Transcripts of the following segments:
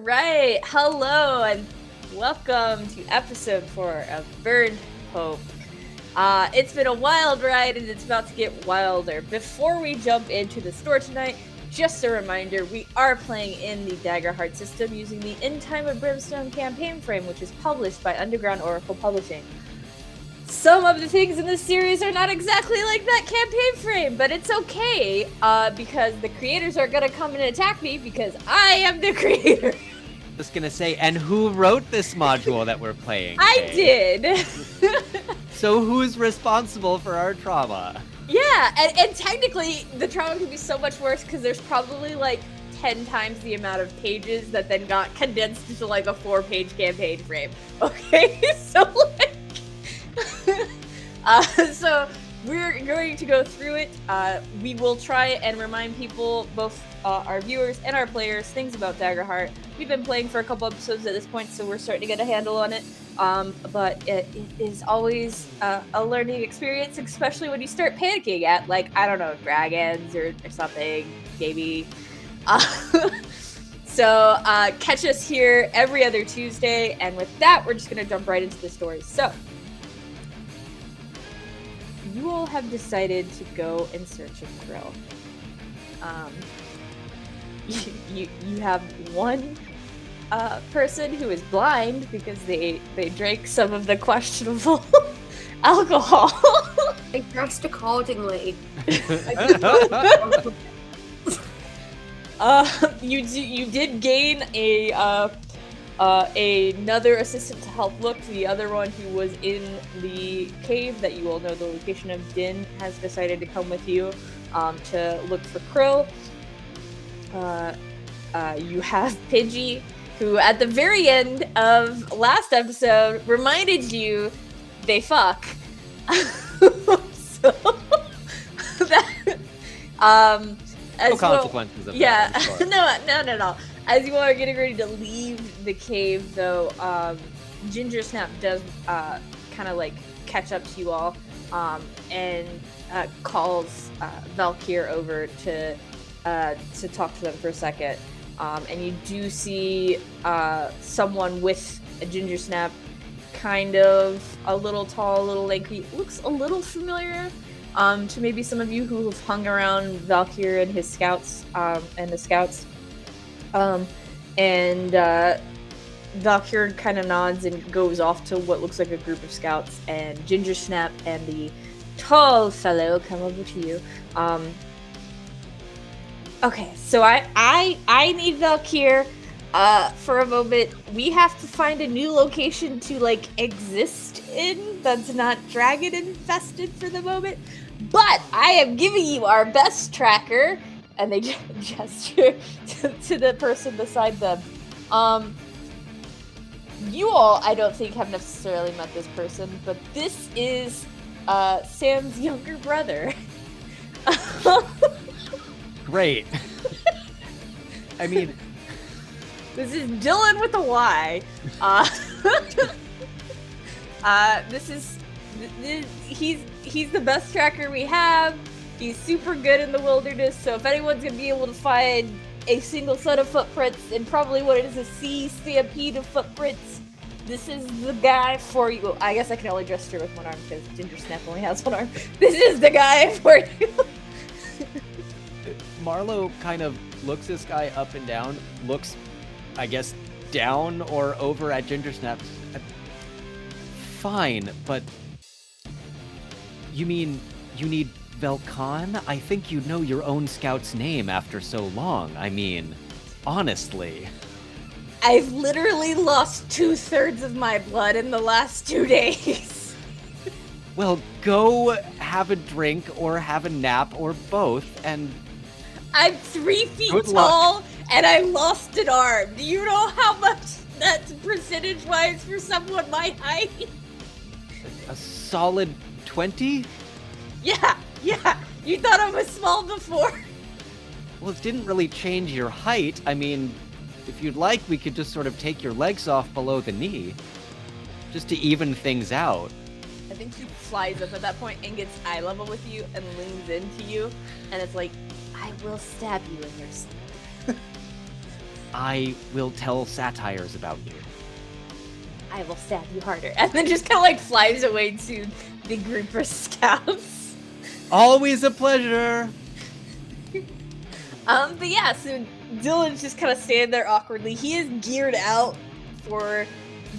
right, hello and welcome to episode 4 of Burned Hope. It's been a wild ride and it's about to get wilder. Before we jump into the story tonight, just a reminder, we are playing in the Daggerheart system using the In Time of Brimstone campaign frame, which is published by Underground Oracle Publishing. Some of the things in this series are not exactly like that campaign frame, but it's okay, because the creators are gonna come and attack me because I am the creator. Just gonna say, and who wrote this module that we're playing? I did. So who's responsible for our trauma? Yeah, and technically the trauma could be so much worse because there's probably like 10 times the amount of pages that then got condensed into like a 4-page campaign frame. Okay, so like, so we're going to go through it. We will try and remind people, both our viewers and our players, things about Daggerheart. We've been playing for a couple episodes at this point, so we're starting to get a handle on it. But it is always a learning experience, especially when you start panicking at, like, I don't know, dragons or something, maybe. So catch us here every other Tuesday, and with that, we're just going to jump right into the story. So, you all have decided to go in search of Krill. You have one person who is blind because they drank some of the questionable alcohol. I dressed accordingly. You did gain another assistant to help look. The other one who was in the cave that you all know the location of Din has decided to come with you to look for Krill. You have Pidgey, who at the very end of last episode reminded you they fuck. So that No consequences of that. No. As you all are getting ready to leave the cave, though, Ginger Snap does kind of like catch up to you all and calls Valkyr over to talk to them for a second. And you do see someone with a Ginger Snap, kind of a little tall, a little lanky, looks a little familiar to maybe some of you who have hung around Valkyr and his scouts and the scouts. Valkyr kind of nods and goes off to what looks like a group of scouts, and Ginger Snap and the tall fellow come over to you. Okay, so I need Valkyr for a moment. We have to find a new location to like exist in that's not dragon infested for the moment. But I am giving you our best tracker, and they gesture to the person beside them. You all, I don't think, have necessarily met this person, but this is Sam's younger brother. Great. I mean, this is Dylan with a Y. He's the best tracker we have. He's super good in the wilderness, so if anyone's gonna be able to find a single set of footprints, and probably what is a sea stampede of footprints, this is the guy for you. I guess I can only gesture with one arm because Ginger Snap only has one arm. This is the guy for you. Marlo kind of looks this guy up and down, looks, I guess, down or over at Ginger Snap. Fine, but you mean you need Velkan? I think you know your own scout's name after so long. I mean, honestly. I've literally lost 2/3 of my blood in the last 2 days. Well, go have a drink or have a nap or both, and I'm 3 feet Good tall, luck. and I lost an arm. Do you know how much that's percentage-wise for someone my height? a solid 20? Yeah. You thought I was small before. Well, it didn't really change your height. I mean, if you'd like, we could just sort of take your legs off below the knee, just to even things out. I think he flies up at that point and gets eye level with you and leans into you, and it's like, I will stab you in your sleep. I will tell satires about you. I will stab you harder. And then just kind of like flies away to the group of scouts. Always a pleasure. But yeah, so Dylan's just kind of standing there awkwardly. He is geared out for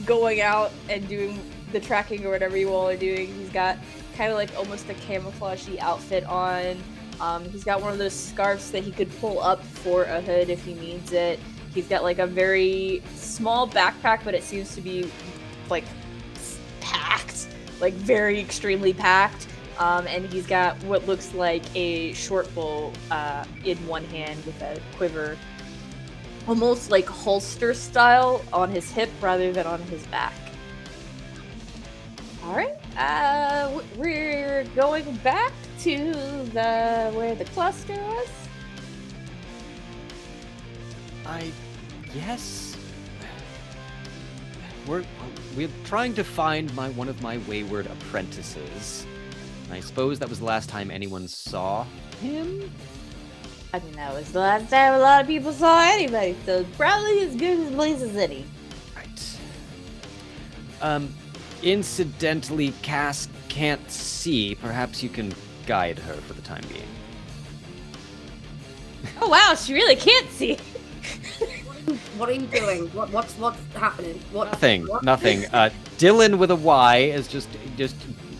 going out and doing the tracking or whatever you all are doing. He's got kind of like almost a camouflagey outfit on. He's got one of those scarves that he could pull up for a hood if he needs it. He's got like a very small backpack, but it seems to be like packed, like very extremely packed. And he's got what looks like a short bow in one hand with a quiver, almost like holster style on his hip rather than on his back. All right, we're going back to where the cluster was. Yes. We're trying to find one of my wayward apprentices. I suppose that was the last time anyone saw him? I mean, that was the last time a lot of people saw anybody, so it's probably as good a place as any. Right. Incidentally, Cass can't see. Perhaps you can guide her for the time being. Oh wow, she really can't see. What are you doing? What's happening? Nothing. What? Nothing. Dylan with a Y is just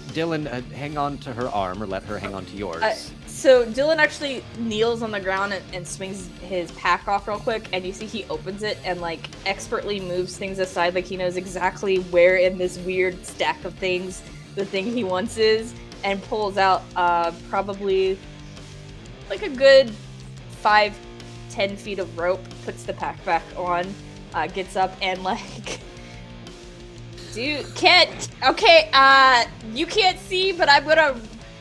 Dylan. Hang on to her arm, or let her hang on to yours. So Dylan actually kneels on the ground and swings his pack off real quick, and you see he opens it and like expertly moves things aside, like he knows exactly where in this weird stack of things the thing he wants is, and pulls out probably like a good 5-10 feet of rope, puts the pack back on, gets up and like, dude, you can't see, but I'm gonna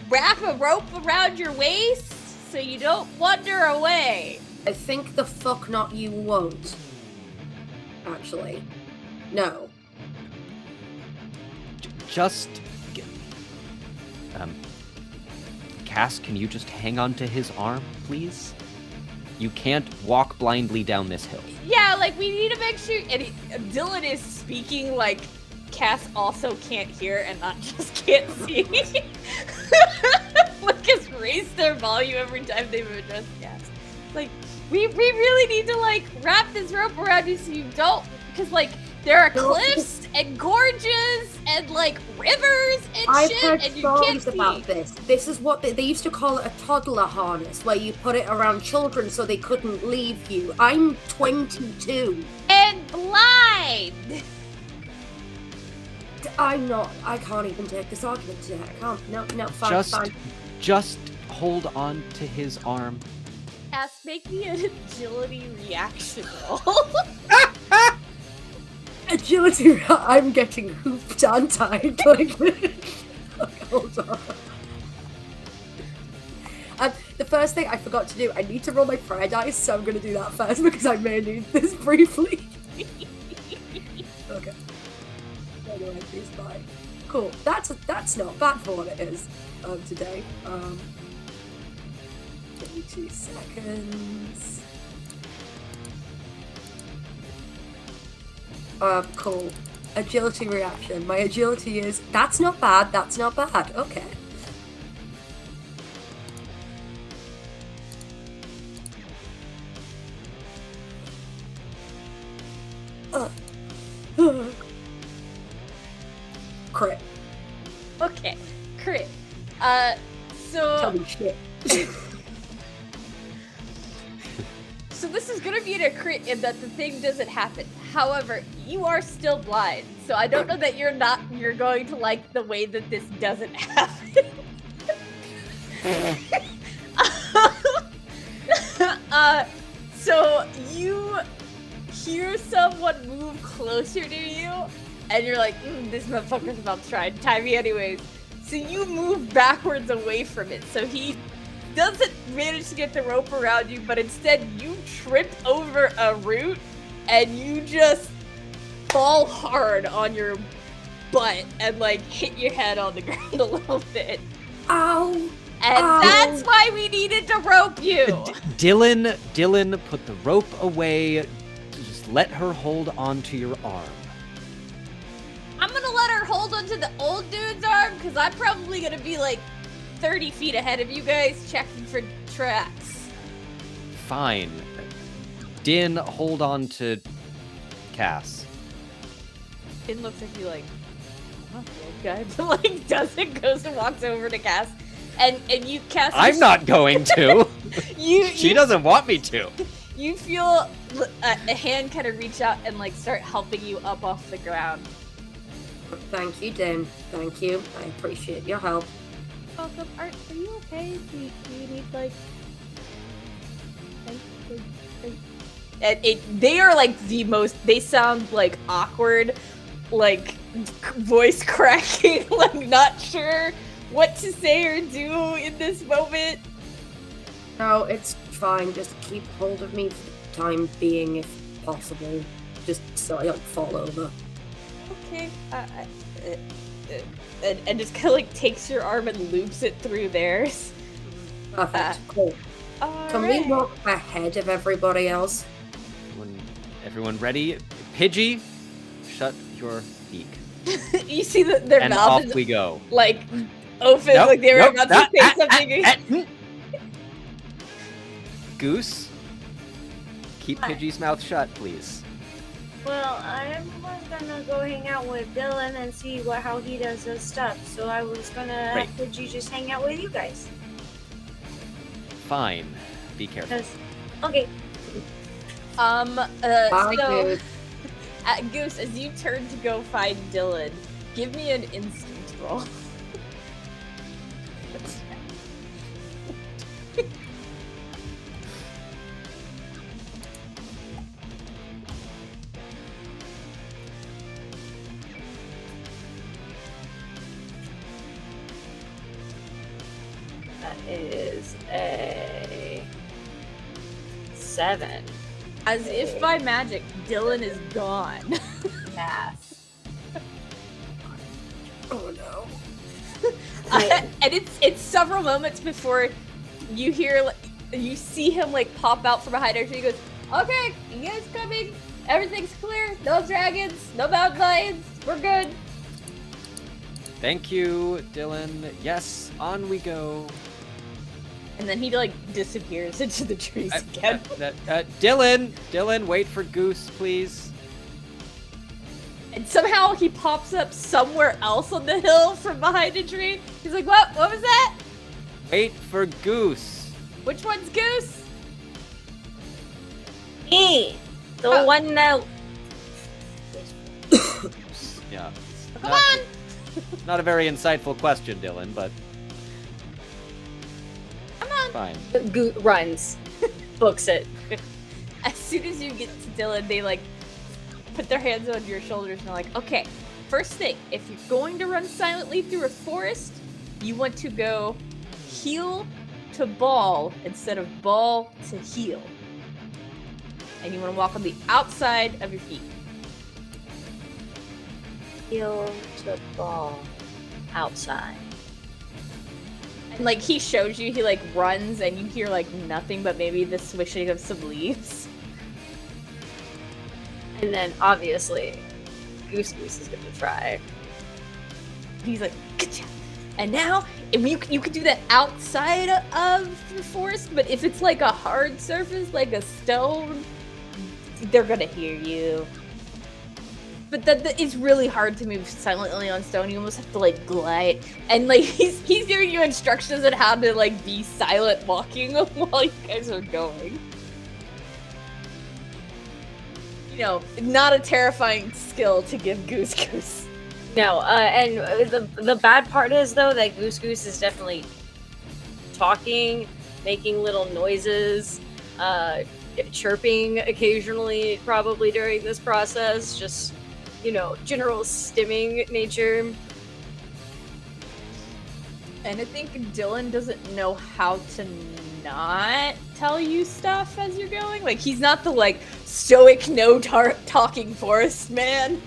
wrap a rope around your waist so you don't wander away. I think the fuck not you won't. Actually. No. Just... Cass, can you just hang on to his arm, please? You can't walk blindly down this hill. Yeah, like, we need to make sure... And Dylan is speaking like Cass also can't hear and not just can't see. Like, has raised their volume every time they've addressed Cass. Like, we really need to, like, wrap this rope around you so you don't... Because, like, there are cliffs and gorges and, like, rivers and I've shit, heard and you can't stories see. about this. This is what they used to call it, a toddler harness, where you put it around children so they couldn't leave you. I'm 22. And blind! I'm not. I can't even take this argument today. I can't. No, fine, fine. Just hold on to his arm. Cass, make me an agility reaction roll. Agility, I'm getting hooped, aren't I? Like, okay, hold on. The first thing I forgot to do, I need to roll my prayer dice, so I'm going to do that first because I may need this briefly. Okay. Anyway, please bye. Cool. That's not bad for what it is today. Give me 2 seconds. Cool. Agility reaction. My agility is... That's not bad, that's not bad. Okay. Crit. Okay, crit. So... Tell me shit. So this is gonna be a crit in that the thing doesn't happen. However, you are still blind, so I don't know that you're going to like the way that this doesn't happen. So you hear someone move closer to you, and you're like, this motherfucker's about to try and tie me anyways. So you move backwards away from it, so he doesn't manage to get the rope around you, but instead you trip over a root and you just fall hard on your butt and like hit your head on the ground a little bit. Ow! And Ow. that's why we needed to rope you. Dylan put the rope away Just let her hold onto your arm. I'm gonna let her hold onto the old dude's arm, because I'm probably gonna be like 30 feet ahead of you guys checking for traps. Fine. Din, hold on to Cass. Din looks at you like, oh, okay. Like, does it, goes and walks over to Cass. And you, Cass... I'm not going to! She you, doesn't want me to! You feel a hand kind of reach out and, like, start helping you up off the ground. Thank you, Din. Thank you. I appreciate your help. Welcome. Are you okay? Do you need, like... They are, like, the most... They sound, like, awkward, like, voice cracking, like, not sure what to say or do in this moment. No, it's fine. Just keep hold of me for the time being, if possible. Just so I don't fall over. Okay. And just kind of, like, takes your arm and loops it through theirs. Perfect. Cool. Can we walk ahead of everybody else? Everyone ready? Pidgey, shut your beak. You see that their and mouth off is, we go. like, open, like they were about to say something. Goose, keep Pidgey's mouth shut, please. Well, I'm gonna go hang out with Dylan and see how he does his stuff. So I was gonna have Pidgey just hang out with you guys. Fine. Be careful. Okay. So, Goose, as you turn to go find Dylan, give me an instinct roll. That is a 7. As if by magic, Dylan is gone. Math. Oh no. And it's several moments before you hear, you see him like pop out from behind her. He goes, "Okay, you guys coming? Everything's clear. No dragons, no mountain lions. We're good." Thank you, Dylan. Yes, on we go. And then he like disappears into the trees again. Dylan, wait for Goose, please. And somehow he pops up somewhere else on the hill from behind a tree. He's like, "What? What was that? Wait for Goose." Which one's Goose?" Me! The one that... Yeah. Come on! Not a very insightful question, Dylan, but... Come on! Fine. runs. Books it. As soon as you get to Dylan, they like put their hands on your shoulders and they're like, "Okay, first thing, if you're going to run silently through a forest, you want to go heel to ball instead of ball to heel. And you want to walk on the outside of your feet." Heel to ball. Outside. And like he shows you, he like runs and you hear like nothing but maybe the swishing of some leaves. And then, obviously, Goose is gonna try. He's like, "Gotcha." And now, if you could do that outside of the forest, but if it's like a hard surface, like a stone, they're gonna hear you. But that it's really hard to move silently on stone. You almost have to like glide, and like he's giving you instructions on how to like be silent walking while you guys are going. You know, not a terrifying skill to give Goose. No, and the bad part is, though, that Goose is definitely talking, making little noises, chirping occasionally, probably during this process, just, you know, general stimming nature. And I think Dylan doesn't know how to not tell you stuff as you're going. Like, he's not the, like, stoic, no-talking forest man.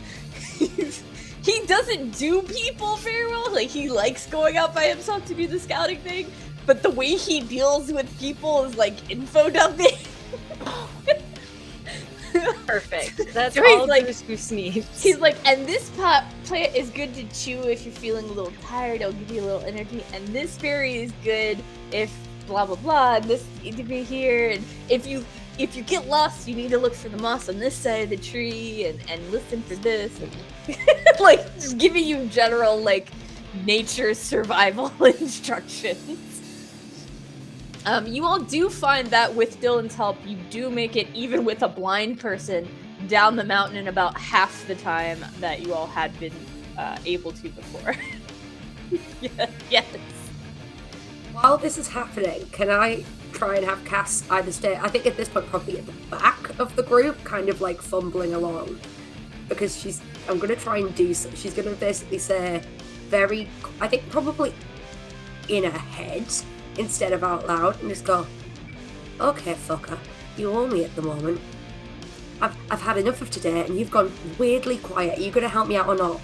He doesn't do people very well. Like, he likes going out by himself to do the scouting thing, but the way he deals with people is, like, info dumping. Perfect. That's So he's all like- Goose Goose needs. He's like, and this plant is good to chew if you're feeling a little tired. It'll give you a little energy. And this berry is good if blah blah blah. And this need to be here. And if you get lost, you need to look for the moss on this side of the tree and listen for this. And like just giving you general like nature survival instructions. You all do find that with Dylan's help, you do make it even with a blind person down the mountain in about half the time that you all had been able to before. Yes. While this is happening, can I try and have Cass either stay, I think at this point probably at the back of the group, kind of like fumbling along, because I'm going to try and do so. She's going to basically say very, I think probably in her head instead of out loud, and just go, okay, fucker, you owe me at the moment. I've had enough of today, and you've gone weirdly quiet. Are you going to help me out or not?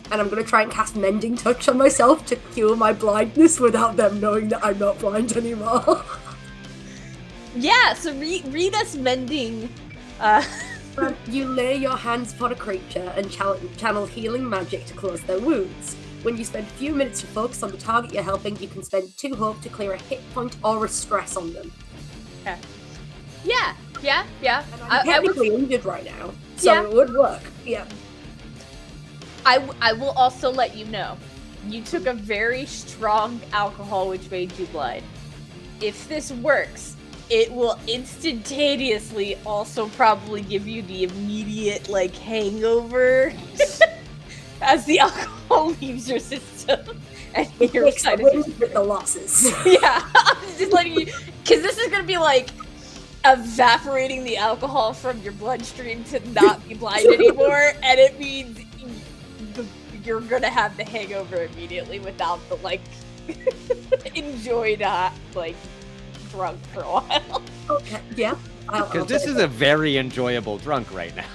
And I'm going to try and cast Mending Touch on myself to cure my blindness without them knowing that I'm not blind anymore. Yeah, so read us mending. You lay your hands upon a creature and channel healing magic to close their wounds. When you spend a few minutes to focus on the target you're helping, you can spend 2 hope to clear a hit point or a stress on them. Okay. Yeah. And I'm technically injured right now, so Yeah. it would work. Yeah. I will also let you know, you took a very strong alcohol which made you blind. If this works, it will instantaneously also probably give you the immediate, like, hangover as the alcohol leaves your system. And It you're makes the excited. wins with the losses. Yeah, I'm just letting you, because this is going to be, like, evaporating the alcohol from your bloodstream to not be blind anymore, and it means you're gonna have the hangover immediately without the like enjoy not like drunk for a while. Okay, yeah. Because this is a very enjoyable drunk right now.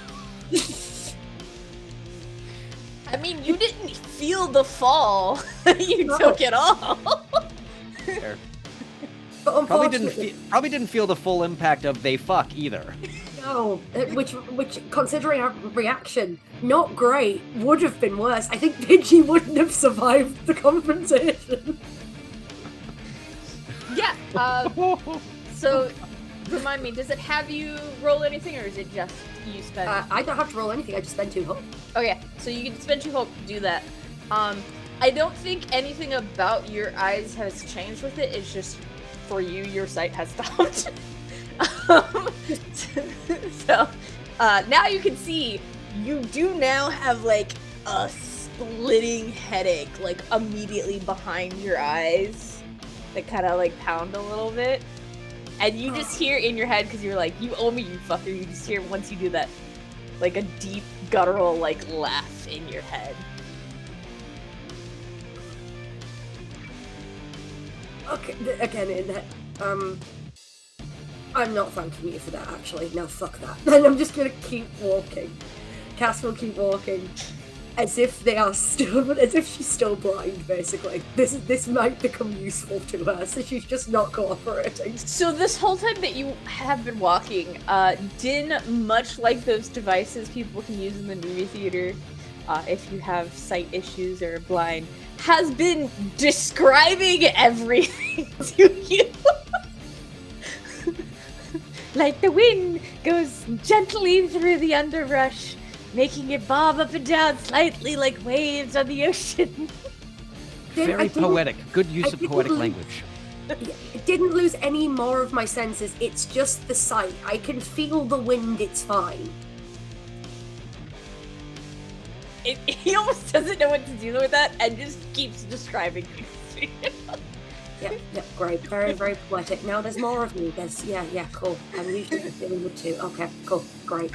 I mean, you didn't feel the fall; you No. took it all. Fair. But Probably didn't feel the full impact of they fuck either. No, which considering our reaction, not great, would have been worse. I think Pidgey wouldn't have survived the confrontation. Yeah. So, remind me, does it have you roll anything, or is it just you spend? I don't have to roll anything, I just spend 2 hope. Oh yeah, so you can spend 2 hope to do that. I don't think anything about your eyes has changed with it. It's just for you, your sight has stopped. So now you can see you do now have like a splitting headache, like immediately behind your eyes, that kind of like pound a little bit, and you just hear in your head because you're like, "You owe me, you fucker." You just hear once you do that, like a deep guttural like laugh in your head. Okay, again, in that, I'm not thanking you for that, actually. No, fuck that. And I'm just gonna keep walking. Cass will keep walking, as if they are still, as if she's still blind, basically. This might become useful to her, so she's just not cooperating. So this whole time that you have been walking, Din, much like those devices people can use in the movie theater, if you have sight issues or are blind, has been describing everything to you. Like the wind goes gently through the underbrush, making it bob up and down slightly like waves on the ocean. Very poetic. Good use of poetic language. It didn't lose any more of my senses, it's just the sight. I can feel the wind, it's fine. He almost doesn't know what to do with that and just keeps describing things. Yeah, great. Very, very poetic. Now there's more of me. Yeah, cool. I'm usually feeling good too. Okay, cool, great.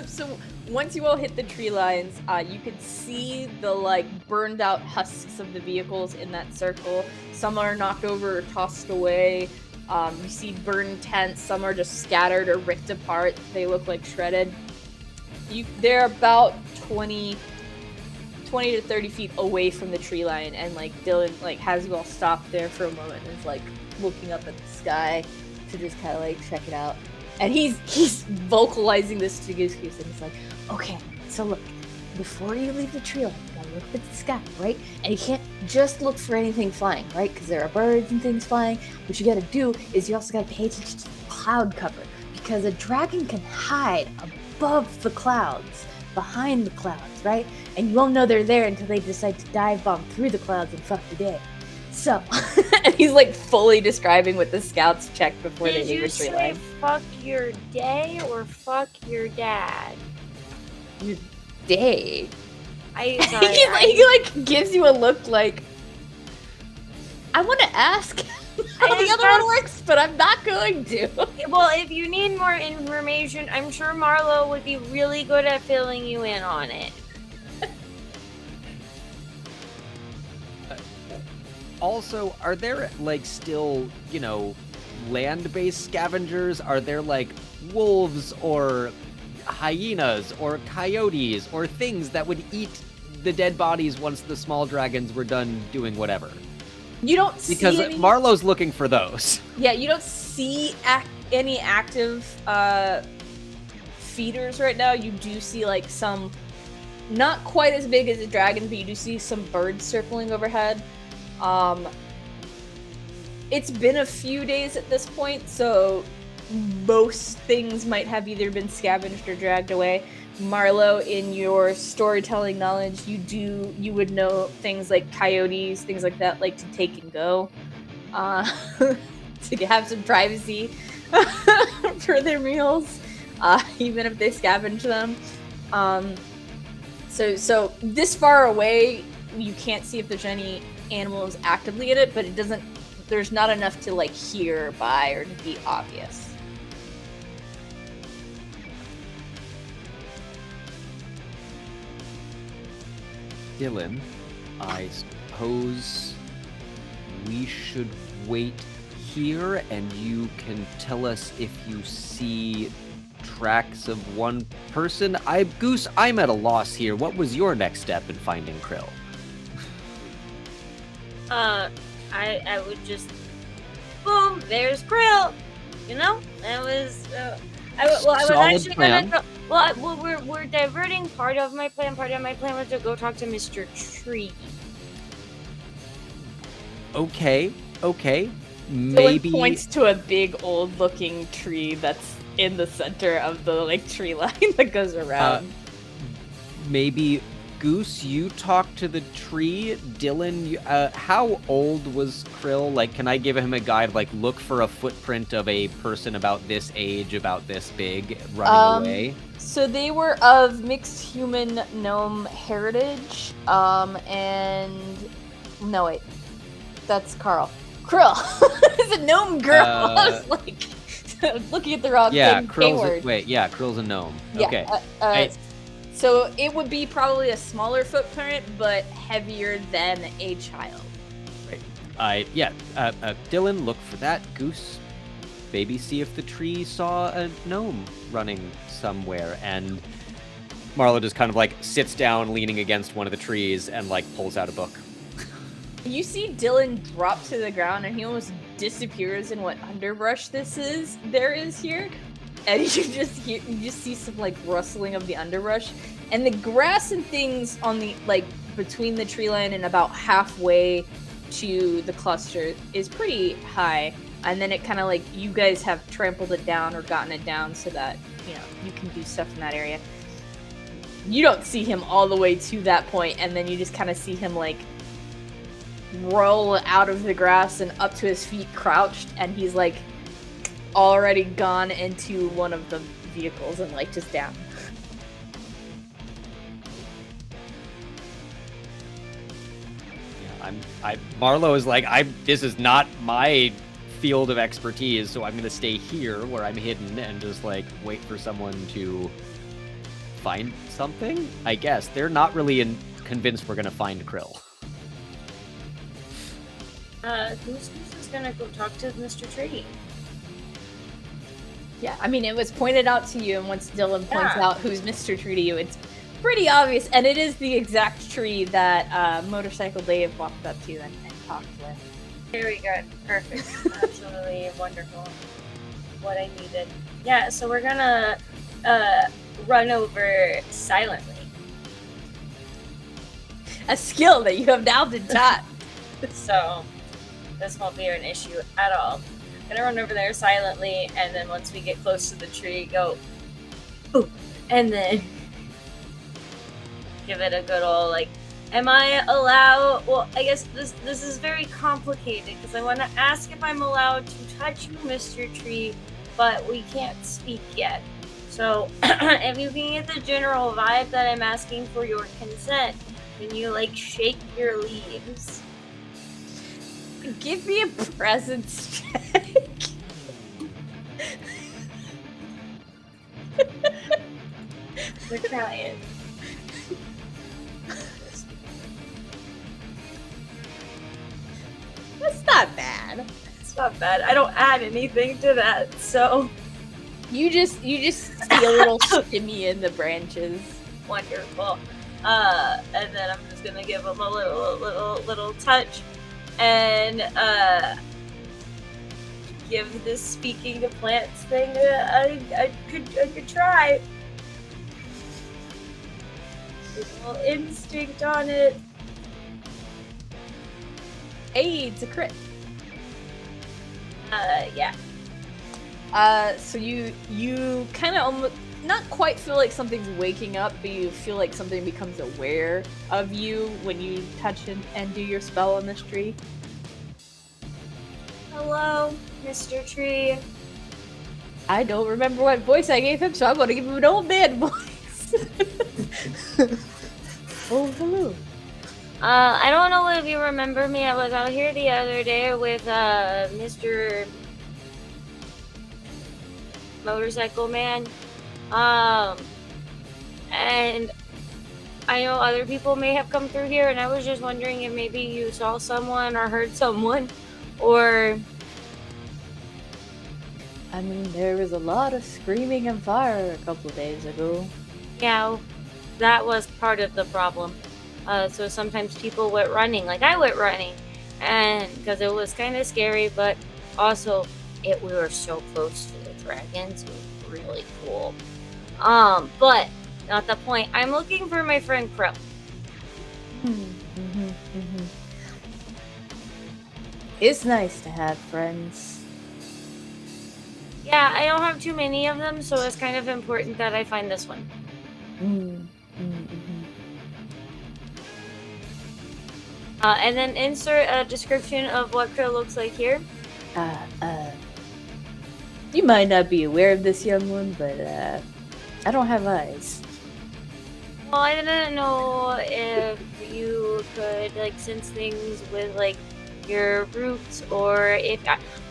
So once you all hit the tree lines, you can see the like burned out husks of the vehicles in that circle. Some are knocked over or tossed away. You see burned tents. Some are just scattered or ripped apart. They look like shredded. They're about 20 to 30 feet away from the tree line, and like Dylan like has you all stop there for a moment and is like looking up at the sky to just kind of like check it out. And he's vocalizing this to Goose Goose, and he's like, okay, so look, before you leave the tree line, you gotta look at the sky, right? And you can't just look for anything flying, right? Because there are birds and things flying. What you gotta do is you also gotta pay attention to the cloud cover, because a dragon can hide above the clouds, behind the clouds, right? And you won't know they're there until they decide to dive bomb through the clouds and fuck the day. So, and he's like fully describing what the scouts checked before they leave the tree line. Did you say fuck your day or fuck your dad? Your day. Sorry, he gives you a look like, I want to ask how the other one works, but I'm not going to. Well, if you need more information, I'm sure Marlo would be really good at filling you in on it. Also, are there, like, still, you know, land-based scavengers? Are there, like, wolves or hyenas or coyotes or things that would eat the dead bodies once the small dragons were done doing whatever? You don't see Because any... Marlo's looking for those. Yeah, you don't see any active feeders right now. You do see, like, some, not quite as big as a dragon, but you do see some birds circling overhead. It's been a few days at this point, so most things might have either been scavenged or dragged away. Marlo, in your storytelling knowledge, you would know things like coyotes, things like that, like to take and go, to have some privacy for their meals, even if they scavenge them. So this far away, you can't see if there's any animals actively in it, but there's not enough to like hear by or to be obvious. Dylan, I suppose we should wait here and you can tell us if you see tracks of one person. Goose, I'm at a loss here. What was your next step in finding Krill? I would just, boom, there's Krill. You know, that was. I was actually plan. gonna go. We're diverting part of my plan. Part of my plan was to go talk to Mr. Tree. Okay. Maybe points to a big old-looking tree that's in the center of the like tree line that goes around. Maybe Goose, you talk to the tree. Dylan, how old was Krill? Like, can I give him a guide? Like, look for a footprint of a person about this age, about this big, running away. So they were of mixed human gnome heritage. And no, wait, that's Carl. Krill is a gnome girl. I was like looking at the wrong thing. Krill's a gnome. Yeah, okay. So it would be probably a smaller footprint, but heavier than a child. Right. Dylan, look for that. Goose, maybe see if the tree saw a gnome running somewhere. And Marlo just kind of like sits down, leaning against one of the trees, and like pulls out a book. You see Dylan drop to the ground, and he almost disappears in what underbrush there is here. And you just see some like rustling of the underbrush, and the grass and things on the like between the tree line and about halfway to the cluster is pretty high. And then it kind of like you guys have trampled it down or gotten it down so that you know you can do stuff in that area. You don't see him all the way to that point, and then you just kind of see him like roll out of the grass and up to his feet crouched, and he's like already gone into one of the vehicles and like just down. Yeah, Marlo is like, this is not my field of expertise, so I'm gonna stay here where I'm hidden and just like wait for someone to find something. I guess they're not really convinced we're gonna find Krill. Goose is gonna go talk to Mr. Tree. Yeah, I mean, it was pointed out to you, and once Dylan points out who's Mr. Tree to you, it's pretty obvious, and it is the exact tree that Motorcycle Dave walked up to and talked with. Very good. Perfect. Absolutely wonderful. What I needed. Yeah, so we're gonna run over silently. A skill that you have now been taught. So this won't be an issue at all. I'm gonna run over there silently, and then once we get close to the tree, go, ooh, and then give it a good old like. Am I allowed? Well, I guess this is very complicated because I want to ask if I'm allowed to touch you, Mr. Tree, but we can't speak yet. So if you can get the general vibe that I'm asking for your consent, can you like shake your leaves? Give me a presence check. We're trying. That's not bad. It's not bad. I don't add anything to that, so You just see a little shimmy in the branches. wonderful. And then I'm just gonna give him a little touch, and give this speaking to plants thing I could try. A little instinct on it. Hey, it's a crit. Yeah. So you kind of almost not quite feel like something's waking up, but you feel like something becomes aware of you when you touch and do your spell on this tree. Hello, Mr. Tree. I don't remember what voice I gave him, so I'm gonna give him an old man voice. Oh, hello. I don't know if you remember me. I was out here the other day with Mr. Motorcycle Man. And I know other people may have come through here, and I was just wondering if maybe you saw someone or heard someone, or... I mean, there was a lot of screaming and fire a couple days ago. Yeah, that was part of the problem. So sometimes people went running, like I went running, and because it was kind of scary, but also we were so close to the dragons. It was really cool. But not the point. I'm looking for my friend Krill. It's nice to have friends. Yeah, I don't have too many of them, so it's kind of important that I find this one. And then insert a description of what Krill looks like here. You might not be aware of this young one, but I don't have eyes. Well, I didn't know if you could like sense things with like your roots, or if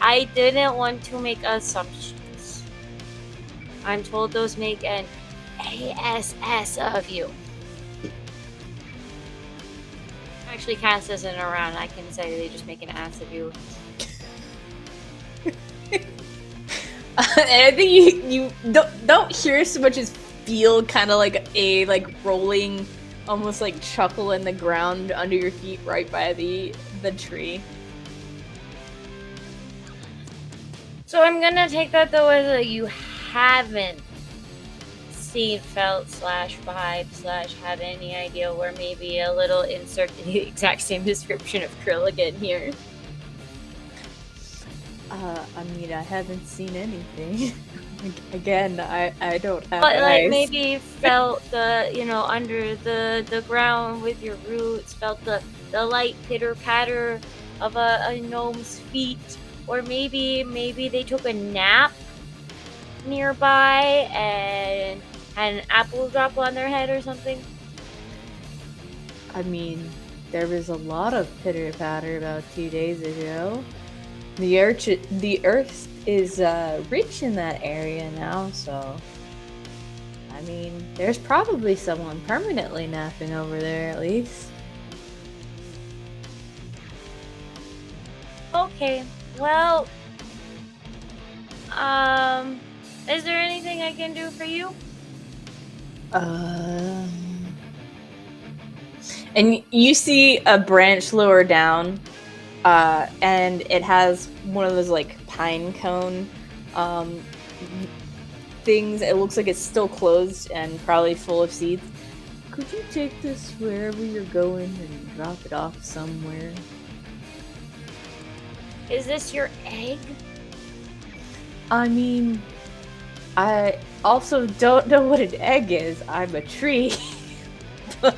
I didn't want to make assumptions. I'm told those make an ASS of you. Actually, Cass isn't around. I can say they just make an ass of you. I think you don't hear so much as feel kind of like a rolling, almost like chuckle in the ground under your feet right by the tree. So I'm gonna take that though as a you haven't seen, felt, /vibe, / had any idea, where maybe a little insert the exact same description of Krill again here. I mean, I haven't seen anything. Again, I don't have But like eyes. maybe felt the, under the ground with your roots, felt the light pitter patter of a gnome's feet, or maybe they took a nap nearby and had an apple drop on their head or something. I mean, there was a lot of pitter patter about 2 days ago. The earth is rich in that area now, so I mean, there's probably someone permanently napping over there at least. Okay, well, is there anything I can do for you? And you see a branch lower down, and it has one of those like pine cone things. It looks like it's still closed and probably full of seeds. Could you take this wherever you're going and drop it off somewhere? Is this your egg? I mean, I also don't know what an egg is. I'm a tree. But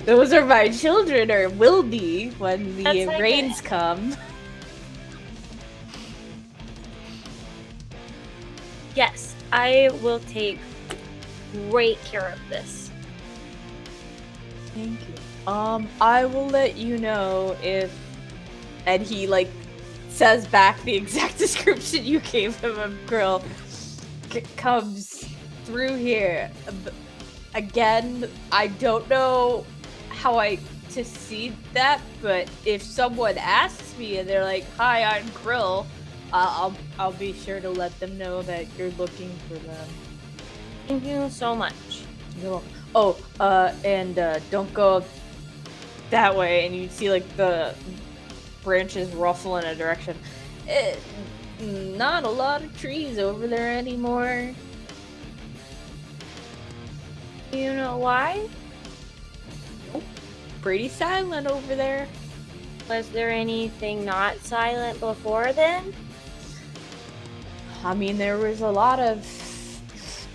those are my children, or will be when the That's like rains come. Yes, I will take great care of this. Thank you. I will let you know if, and he like says back the exact description you gave him of Krill comes through here. Again, I don't know how to see that, but if someone asks me and they're like, "Hi, I'm Krill," I'll be sure to let them know that you're looking for them. Thank you so much. You're welcome. Oh, and don't go that way. And you see like the branches ruffle in a direction. Not a lot of trees over there anymore. Do you know why? Pretty silent over there. Was there anything not silent before then? I mean, there was a lot of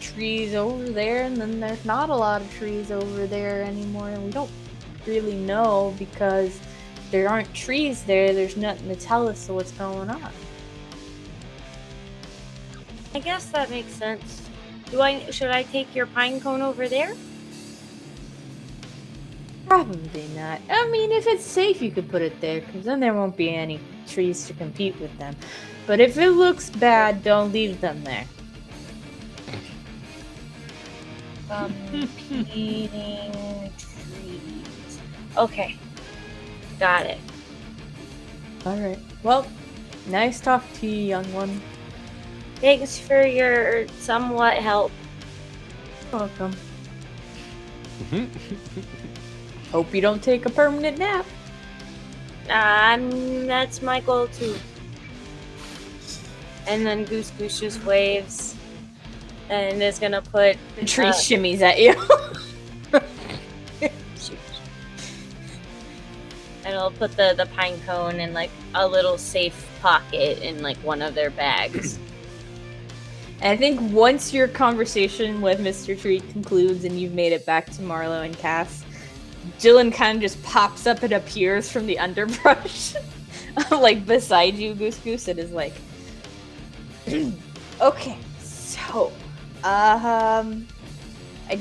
trees over there, and then there's not a lot of trees over there anymore, and we don't really know because there aren't trees there. There's nothing to tell us what's going on. I guess that makes sense. Should I take your pine cone over there? Probably not. I mean, if it's safe, you could put it there, because then there won't be any trees to compete with them. But if it looks bad, don't leave them there. Competing trees. Okay. Got it. Alright. Well, nice talk to you, young one. Thanks for your somewhat help. Welcome. Hope you don't take a permanent nap. That's my goal too. And then Goose just waves and is gonna put The tree shimmies at you. and I'll put the pine cone in like a little safe pocket in like one of their bags. And I think once your conversation with Mr. Tree concludes and you've made it back to Marlowe and Cass, Jillian kind of just pops up and appears from the underbrush, like beside you, Goose, and is like, okay, so, I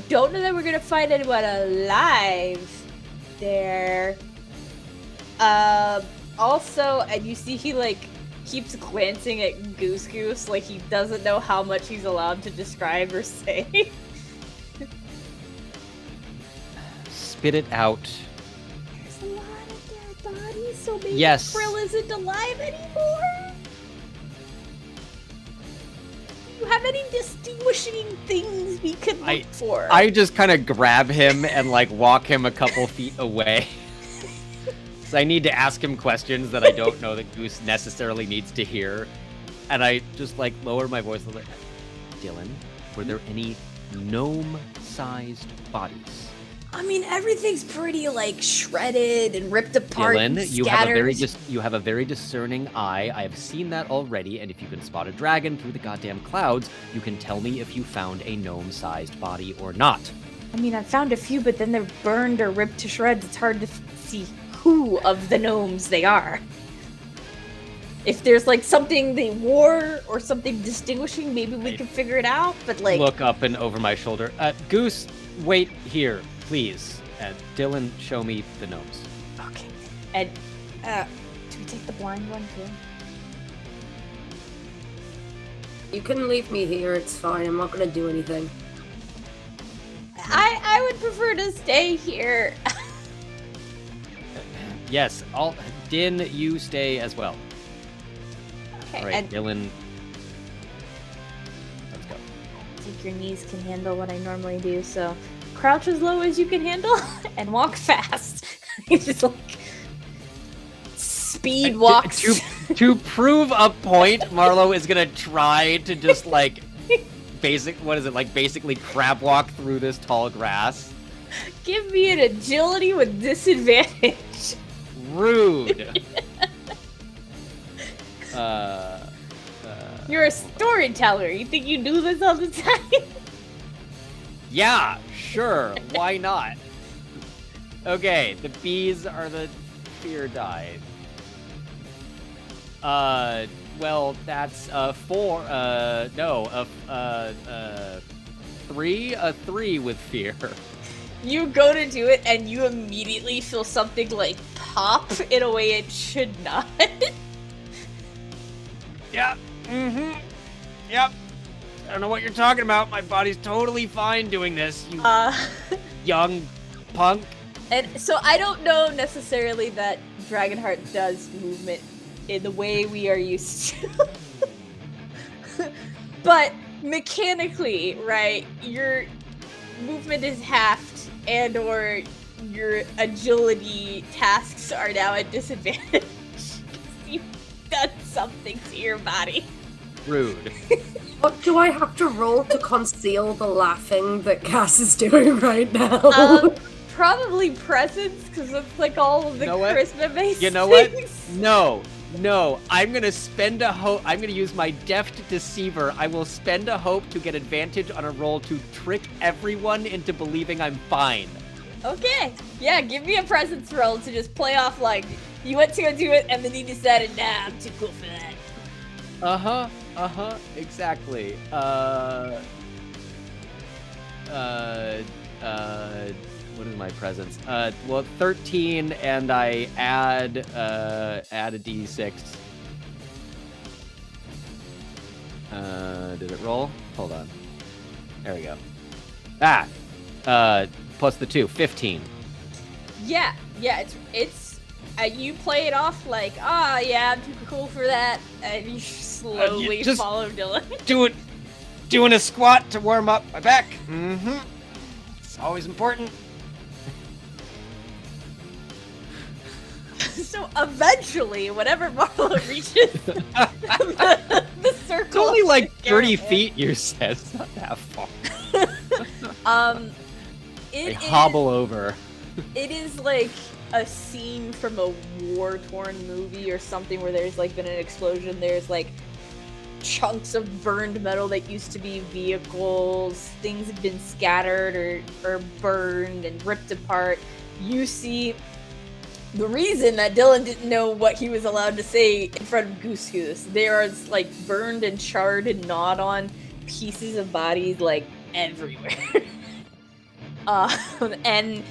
don't know that we're gonna find anyone alive there. Also, and you see he like keeps glancing at Goose, like he doesn't know how much he's allowed to describe or say. Spit it out. There's a lot of dead bodies, so maybe Yes. Krill isn't alive anymore? Do you have any distinguishing things we could look for? I just kind of grab him and like walk him a couple feet away. So I need to ask him questions that I don't know that Goose necessarily needs to hear. And I just like lower my voice a little. Dylan, were there any gnome-sized bodies? I mean, everything's pretty like shredded and ripped apart. Dylan, and you scattered. have a very discerning eye. I have seen that already, and if you can spot a dragon through the goddamn clouds, you can tell me if you found a gnome-sized body or not. I mean, I found a few, but then they're burned or ripped to shreds. It's hard to see who of the gnomes they are. If there's like something they wore or something distinguishing, maybe we can figure it out. But like, Look up and over my shoulder. Goose, wait here, please. Dylan, show me the gnomes. okay. And do we take the blind one too? You can leave me here, it's fine. I'm not gonna do anything. I would prefer to stay here. Yes, Din, you stay as well. Okay. All right, And Dylan. Let's go. I think your knees can handle what I normally do, so crouch as low as you can handle and walk fast. You just like speed walks. To prove a point, Marlo is gonna try to just like basically crab walk through this tall grass? Give me an agility with disadvantage. Rude. You're a storyteller. You think you do this all the time? Yeah, sure. Why not? Okay, the bees are the fear die. Well, that's 4. No, 3. A 3 with fear. You go to do it, and you immediately feel something like pop in a way it should not. Yep. Mm-hmm. Yep. I don't know what you're talking about. My body's totally fine doing this, you young punk. And so I don't know necessarily that Dragonheart does movement in the way we are used to. But mechanically, right, your movement is halved and or your agility tasks are now at disadvantage. You've done something to your body. Rude. What do I have to roll to conceal the laughing that Cass is doing right now? Probably presence, because it's like all of the charisma-based You know what? things. No. I'm gonna spend a hope. I'm gonna use my deft deceiver. I will spend a hope to get advantage on a roll to trick everyone into believing I'm fine. Okay. Yeah, give me a presence roll to just play off like you went to go do it and then you decided, nah, I'm too cool for that. Exactly. What is my presence? Well, 13, and I add a d6. Did it roll? Hold on. There we go. Plus the 2, 15. Yeah, it's you play it off like, yeah, I'm too cool for that, and you slowly just follow Dylan. Doing a squat to warm up my back. Mm-hmm. It's always important. So eventually, whenever Marlo reaches the circle, It's only like 30 feet, you said. It's not that far. I hobble over. It is like a scene from a war-torn movie or something where there's like been an explosion. There's like chunks of burned metal that used to be vehicles. Things have been scattered or burned and ripped apart. You see the reason that Dylan didn't know what he was allowed to say in front of Goose Goose. There are like burned and charred and gnawed on pieces of bodies like everywhere. And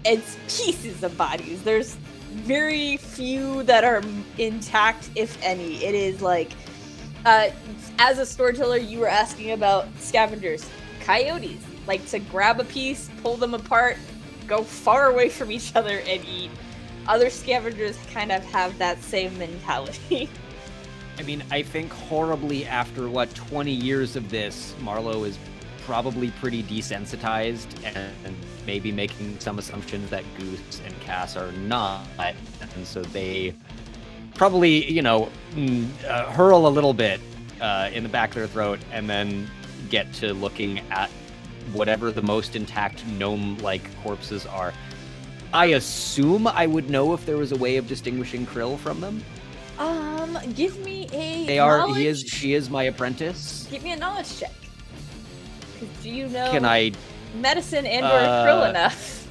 it's pieces of bodies. There's very few that are intact, if any. It is like, as a storyteller, you were asking about scavengers. Coyotes like to grab a piece, pull them apart, go far away from each other, and eat. Other scavengers kind of have that same mentality. I mean, I think horribly after, 20 years of this, Marlo is probably pretty desensitized and maybe making some assumptions that Goose and Cass are not. And so they probably, hurl a little bit in the back of their throat and then get to looking at whatever the most intact gnome-like corpses are. I assume I would know if there was a way of distinguishing Krill from them. Give me a She is my apprentice. Give me a knowledge check. Do you know Can I medicine and or Krill enough?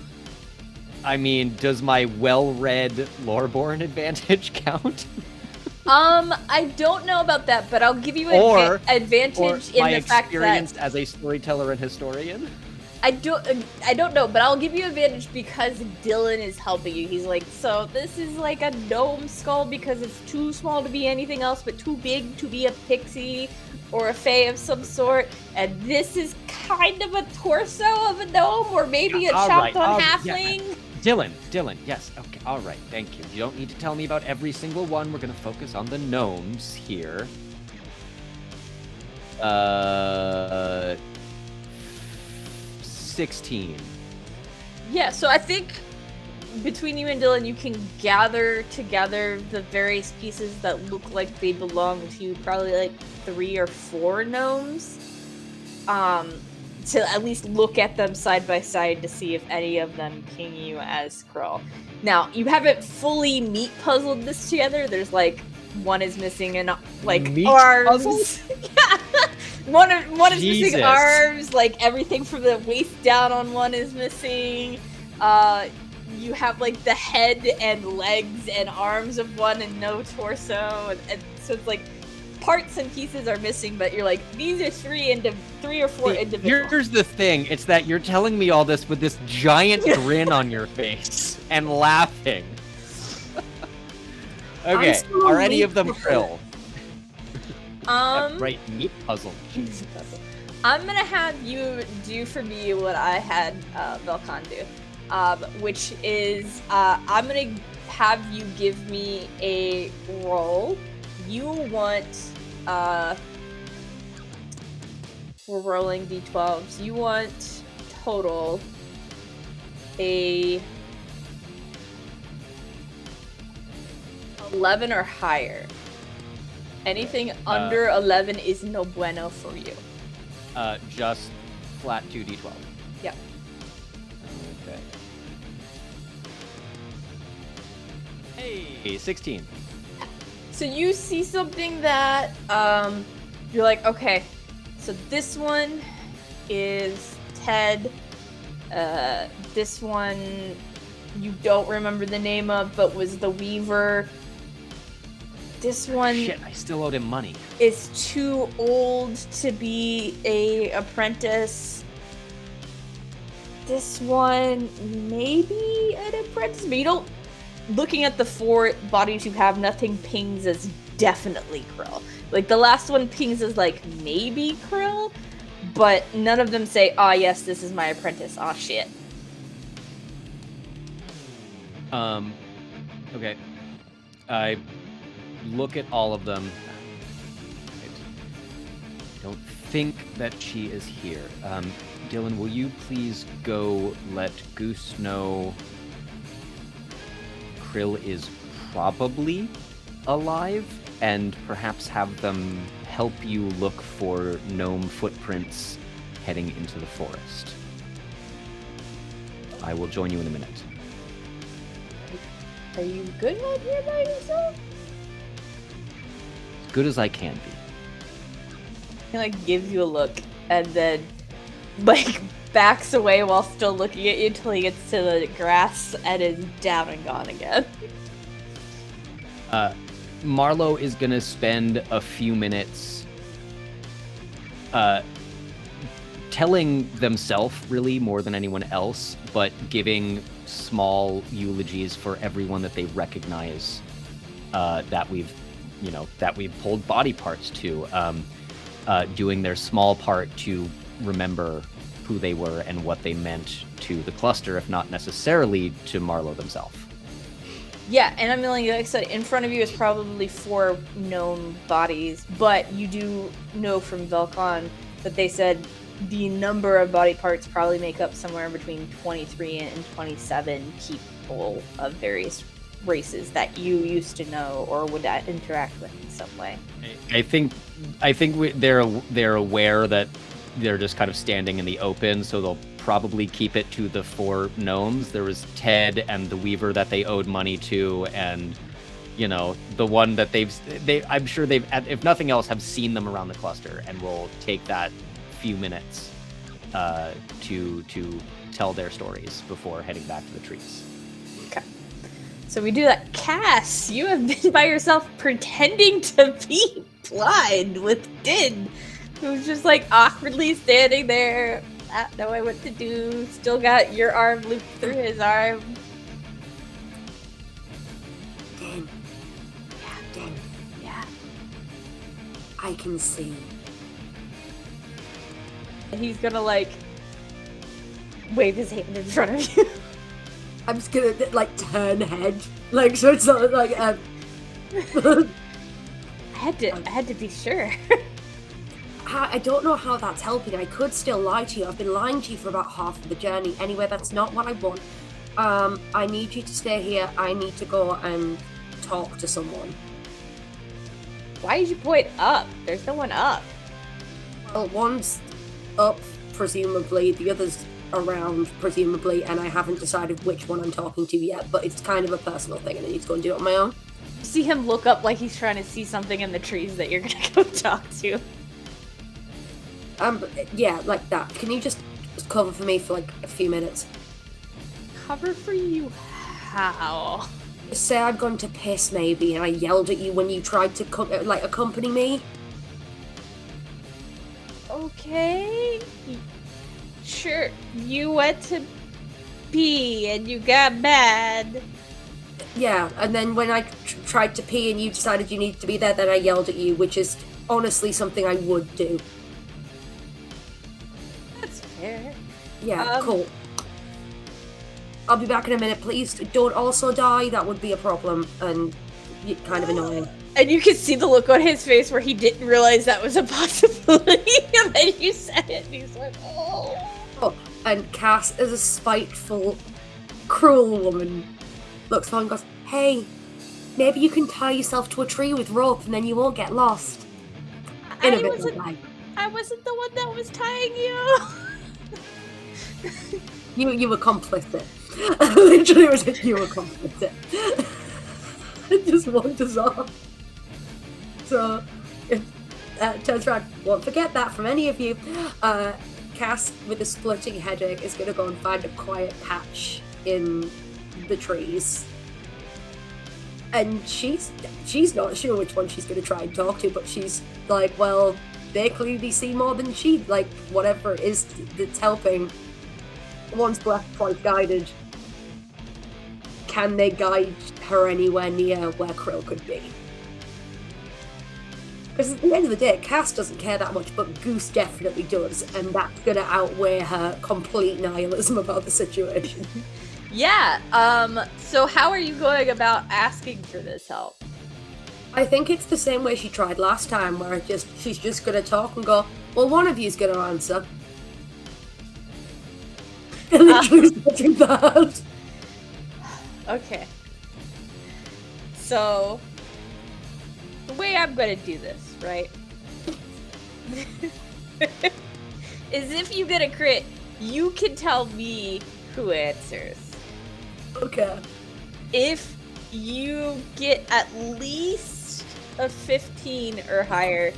I mean, does my well-read Loreborn advantage count? I don't know about that, but I'll give you an advantage in the fact that my experience as a storyteller and historian. I don't know, but I'll give you advantage because Dylan is helping you. He's like, so this is like a gnome skull because it's too small to be anything else, but too big to be a pixie or a fae of some sort. And this is kind of a torso of a gnome, or maybe a chopped on halfling. Yeah. Dylan, yes, okay, all right, thank you. You don't need to tell me about every single one. We're gonna focus on the gnomes here. 16. Yeah, so I think between you and Dylan, you can gather together the various pieces that look like they belong to probably like 3 or 4 gnomes. to at least look at them side by side to see if any of them ping you as Krill. Now, you haven't fully meat puzzled this together. There's like one is missing and like Meat arms. Yeah. One is Jesus. missing arms, like everything from the waist down on one is missing. You have like the head and legs and arms of one and no torso, and so it's like parts and pieces are missing, but you're like, these are three or four individuals. Here's the thing, it's that you're telling me all this with this giant grin on your face and laughing. Okay, are any of them Krill? Right, meat puzzle. Jesus. I'm gonna have you do for me what I had Velcon do, which is I'm gonna have you give me a roll. You want we're rolling d12s. You want total a 11 or higher. Anything under 11 is no bueno for you. Just flat 2d12. Yep. Okay. Hey, 16. So you see something that you're like, okay, so this one is Ted. This one you don't remember the name of, but was the Weaver. This one Shit, I still owed him money. is too old to be a apprentice. This one maybe an apprentice, but you don't. Looking at the 4 bodies you have, nothing pings as definitely Krill. Like the last one pings as like maybe Krill, but none of them say, "Ah, yes, this is my apprentice." Ah, shit. Okay. I look at all of them. I don't think that she is here. Dylan, will you please go let Goose know Krill is probably alive, and perhaps have them help you look for gnome footprints heading into the forest. I will join you in a minute. Are you good out here by yourself? As good as I can be. He like gives you a look and then like backs away while still looking at you until he gets to the grass and is down and gone again. Marlowe is gonna spend a few minutes telling themselves really more than anyone else, but giving small eulogies for everyone that they recognize that we've pulled body parts to, doing their small part to remember who they were and what they meant to the cluster, if not necessarily to Marlowe themselves. Yeah, and I'm like I said, in front of you is probably 4 gnome bodies, but you do know from Velcon that they said the number of body parts probably make up somewhere between 23 and 27 people of various races that you used to know or would interact with in some way. I think they're aware that they're just kind of standing in the open, so they'll probably keep it to the 4 gnomes. There was Ted and the Weaver that they owed money to, and the one that I'm sure they've, if nothing else, have seen them around the cluster, and will take that few minutes to tell their stories before heading back to the trees. Okay. So we do that. Cass, you have been by yourself pretending to be blind with Din, who's just like awkwardly standing there, not knowing what to do, still got your arm looped through his arm. Din. Yeah. Din. Yeah. I can see. And he's gonna like wave his hand in front of you. I'm just gonna like turn head, like so it's not like I had to be sure. I don't know how that's helping. I could still lie to you. I've been lying to you for about half of the journey. Anyway, that's not what I want. I need you to stay here. I need to go and talk to someone. Why did you point up? There's no one up. Well, one's up, presumably. The other's around, presumably, and I haven't decided which one I'm talking to yet, but it's kind of a personal thing and I need to go and do it on my own. You see him look up like he's trying to see something in the trees that you're gonna go talk to. Yeah, like that. Can you just cover for me for like a few minutes? Cover for you? How? Say I've gone to piss maybe, and I yelled at you when you tried to accompany me. Okay. Sure. You went to pee and you got mad. Yeah, and then when I tried to pee and you decided you needed to be there, then I yelled at you, which is honestly something I would do. That's fair. Yeah, cool. I'll be back in a minute, please. Don't also die, that would be a problem, and kind of annoying. And you can see the look on his face where he didn't realize that was a possibility, and then you said it, and he's like, oh. And Cass, as a spiteful, cruel woman, looks on and goes, hey, maybe you can tie yourself to a tree with rope and then you won't get lost. In a bit of a way. I wasn't the one that was tying you. You were complicit. Literally, it was like you were complicit. It just wanders off. So, turns around, won't forget that from any of you. Cass, with a splitting headache, is going to go and find a quiet patch in the trees. And she's not sure which one she's going to try and talk to, but she's like, well, they clearly see more than she, like, whatever it is that's helping. One's blessed, twice guided. Can they guide her anywhere near where Krill could be? Because at the end of the day, Cass doesn't care that much, but Goose definitely does, and that's going to outweigh her complete nihilism about the situation. Yeah, so how are you going about asking for this help? I think it's the same way she tried last time, where she's just going to talk and go, well, one of you's going to answer. And literally touching that. Okay. So, the way I'm gonna do this, right? is if you get a crit, you can tell me who answers. Okay. If you get at least a 15 or higher,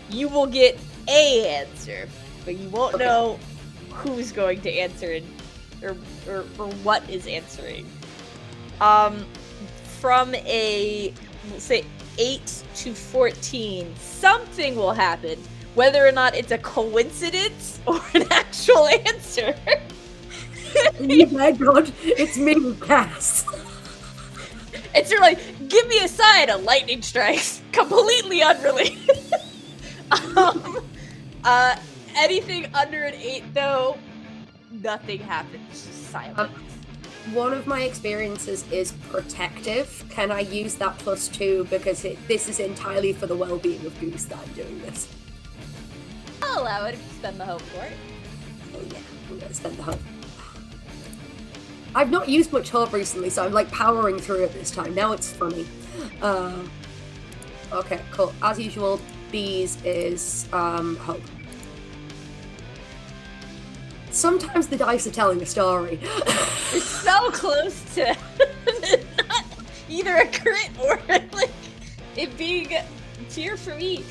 you will get a answer, but you won't know who's going to answer or what is answering. From a, we'll say 8 to 14, something will happen, whether or not it's a coincidence or an actual answer. Oh my god, it's me, Cass. It's sort of like, give me a sign, a lightning strikes, completely unrelated. Anything under an 8, though, nothing happens, just silence. One of my experiences is protective. Can I use that +2 because this is entirely for the well-being of Goose that I'm doing this? I'll allow it if you spend the hope for it. Oh yeah, I'm gonna spend the hope. I've not used much hope recently, so I'm like powering through it this time. Now it's funny. Okay, cool. As usual, B's is hope. Sometimes the dice are telling a story. It's so close to not either a crit or like it being tier for me.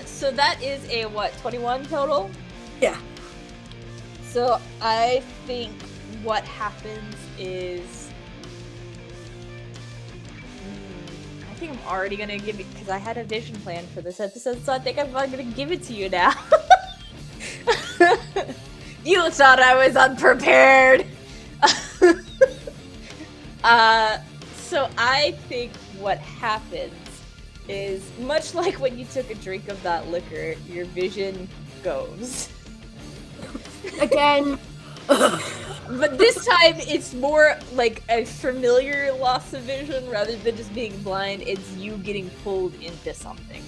So that is a what, 21 total? Yeah. So I think what happens is I think I'm already gonna give it because I had a vision plan for this episode, so I think I'm gonna give it to you now. You thought I was unprepared! So I think what happens is, much like when you took a drink of that liquor, your vision goes. Again. But this time, it's more like a familiar loss of vision rather than just being blind. It's you getting pulled into something.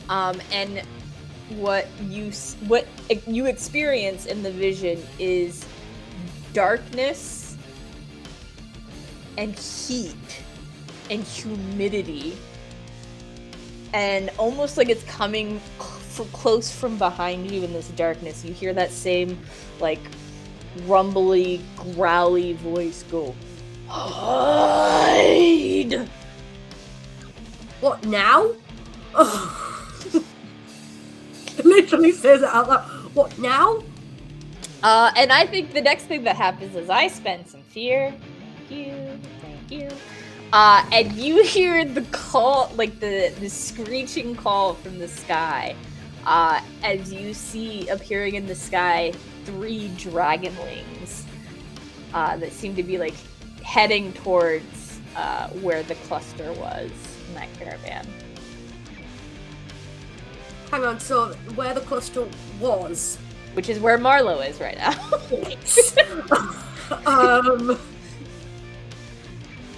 And what you experience in the vision is darkness and heat and humidity, and almost like it's coming close from behind you in this darkness, you hear that same, like, rumbly, growly voice go, "Hide!" What, now? Literally says it out loud. What, now? And I think the next thing that happens is I spend some fear. Thank you. And you hear the call, like the screeching call from the sky. As you see appearing in the sky 3 dragonlings that seem to be like heading towards where the cluster was in that caravan. Hang on, so where the cluster was? Which is where Marlowe is right now.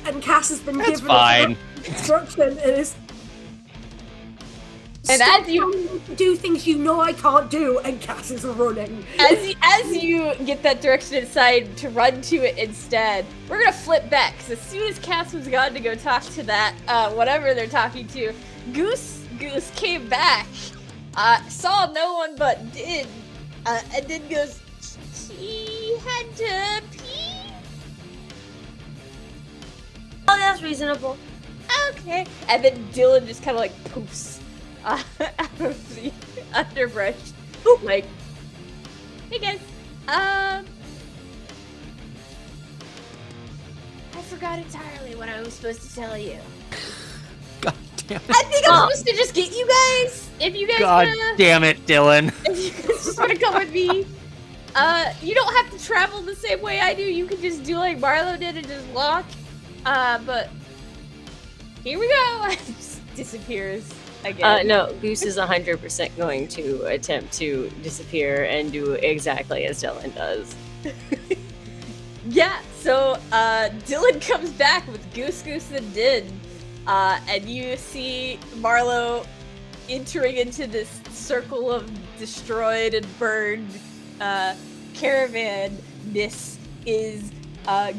And Cass has been That's given fine. instruction and is And as you do things you know I can't do, and Cass is running. as you get that direction inside to run to it instead, we're gonna flip back because as soon as Cass was gone to go talk to that whatever they're talking to, Goose came back, saw no one but Din, and then goes, "He had to pee." Oh, that's reasonable. Okay, and then Dylan just kind of like poofs out of the underbrush, like, "Hey guys, I forgot entirely what I was supposed to tell you. God damn it. I think I'm supposed to just get you guys. If you guys God wanna, damn it, Dylan. if you guys just want to come with me, you don't have to travel the same way I do. You can just do like Marlowe did and just walk. But here we go." Just disappears again. No, Goose is 100% going to attempt to disappear and do exactly as Dylan does. Yeah, so Dylan comes back with Goose and Din, and you see Marlowe entering into this circle of destroyed and burned caravan. This is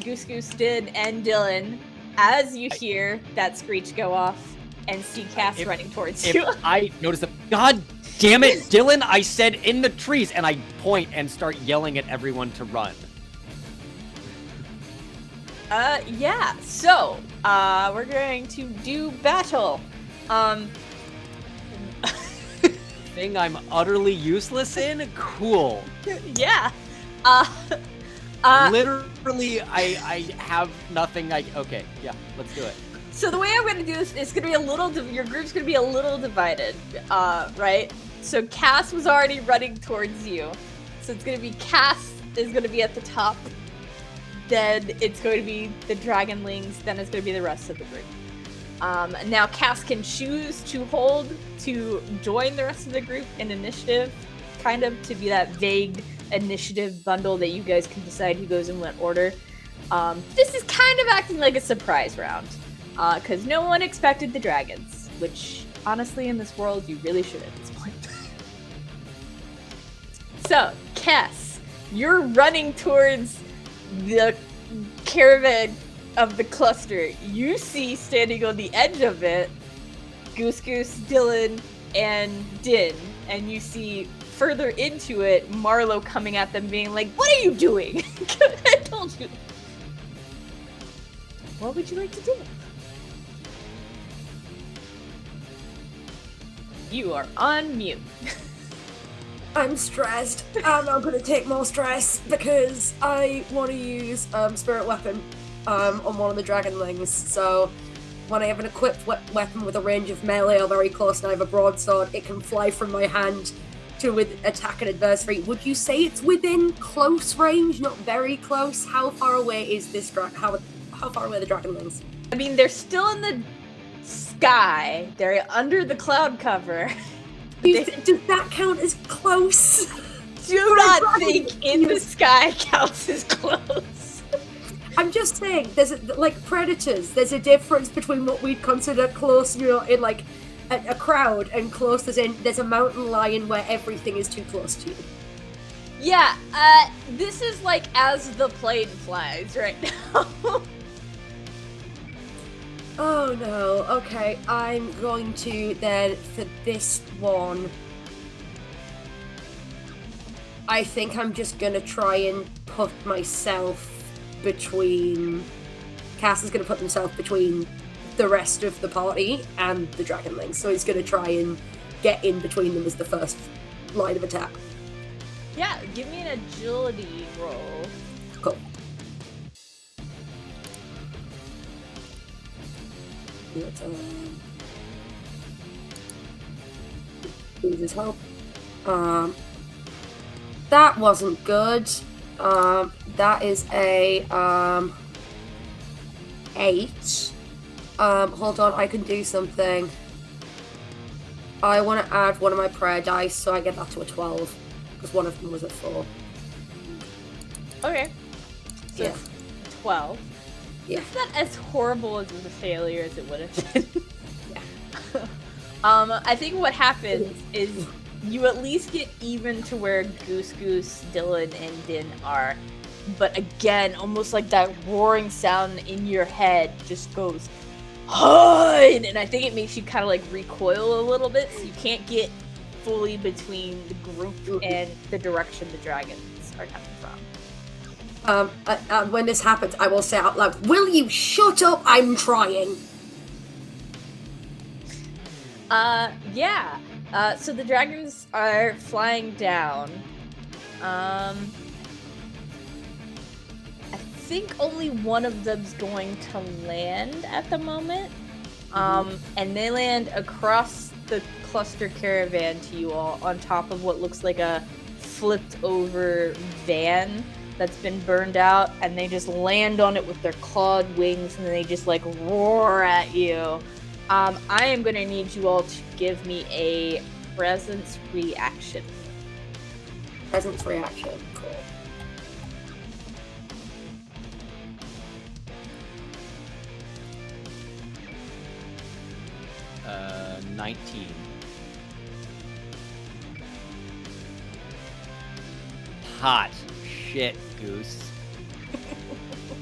Goose, Din, and Dylan, as you hear that screech go off and see Cass running towards If you. I notice that, God damn it, Dylan, I said in the trees, and I point and start yelling at everyone to run. Yeah, so, we're going to do battle. Thing I'm utterly useless in? Cool. Yeah. Literally, I have nothing. Okay, yeah, let's do it. So the way I'm going to do this is going to be your group's going to be a little divided, right? So Cass was already running towards you. So it's going to be Cass is going to be at the top. Then it's going to be the Dragonlings. Then it's going to be the rest of the group. Now Cass can choose to hold to join the rest of the group in initiative, kind of to be that vague initiative bundle that you guys can decide who goes in what order. This is kind of acting like a surprise round, because no one expected the dragons, which honestly in this world you really should at this point. So, Cass, you're running towards the caravan of the cluster. You see standing on the edge of it Goose, Dylan, and Din, and you see further into it Marlowe coming at them being like, "What are you doing?" I told you. What would you like to do? You are on mute. I'm stressed, and I'm gonna take more stress because I want to use Spirit Weapon on one of the Dragonlings. So when I have an equipped weapon with a range of melee or very close, and I have a broadsword, it can fly from my hand to attack an adversary. Would you say it's within close range, not very close? How far away is this how far away are the Dragonlings? I mean, they're still in the sky. They're under the cloud cover. Does that count as close? Do not think in the sky counts as close. I'm just saying, like predators, there's a difference between what we'd consider close, in like a crowd, and close as in there's a mountain lion where everything is too close to you. Yeah, this is like as the plane flies right now. Oh no, okay, I'm going to then, for this one, I think I'm just gonna try and put myself between... Cass is gonna put himself between the rest of the party and the dragonlings, so he's gonna try and get in between them as the first line of attack. Yeah, give me an agility roll. Cool. Let's, use his help. That wasn't good. That is a 8. Hold on, I can do something. I want to add one of my prayer dice, so I get that to a 12, because one of them was at 4. Okay. So Yeah. it's 12. Yeah. It's not as horrible as the failure as it would have been. Yeah. I think what happens is you at least get even to where Goose, Dylan, and Din are. But again, almost like that roaring sound in your head just goes, HUD! And I think it makes you kind of like recoil a little bit, so you can't get fully between the group and the direction the dragons are coming from. When this happens, I will say out loud, will you shut up? I'm trying. Yeah. So the dragons are flying down. I think only one of them's going to land at the moment. And they land across the cluster caravan to you all on top of what looks like a flipped over van that's been burned out, and they just land on it with their clawed wings, and they just like roar at you. I am going to need you all to give me a presence reaction. Presence reaction. Cool. Uh, 19. Hot shit, Goose.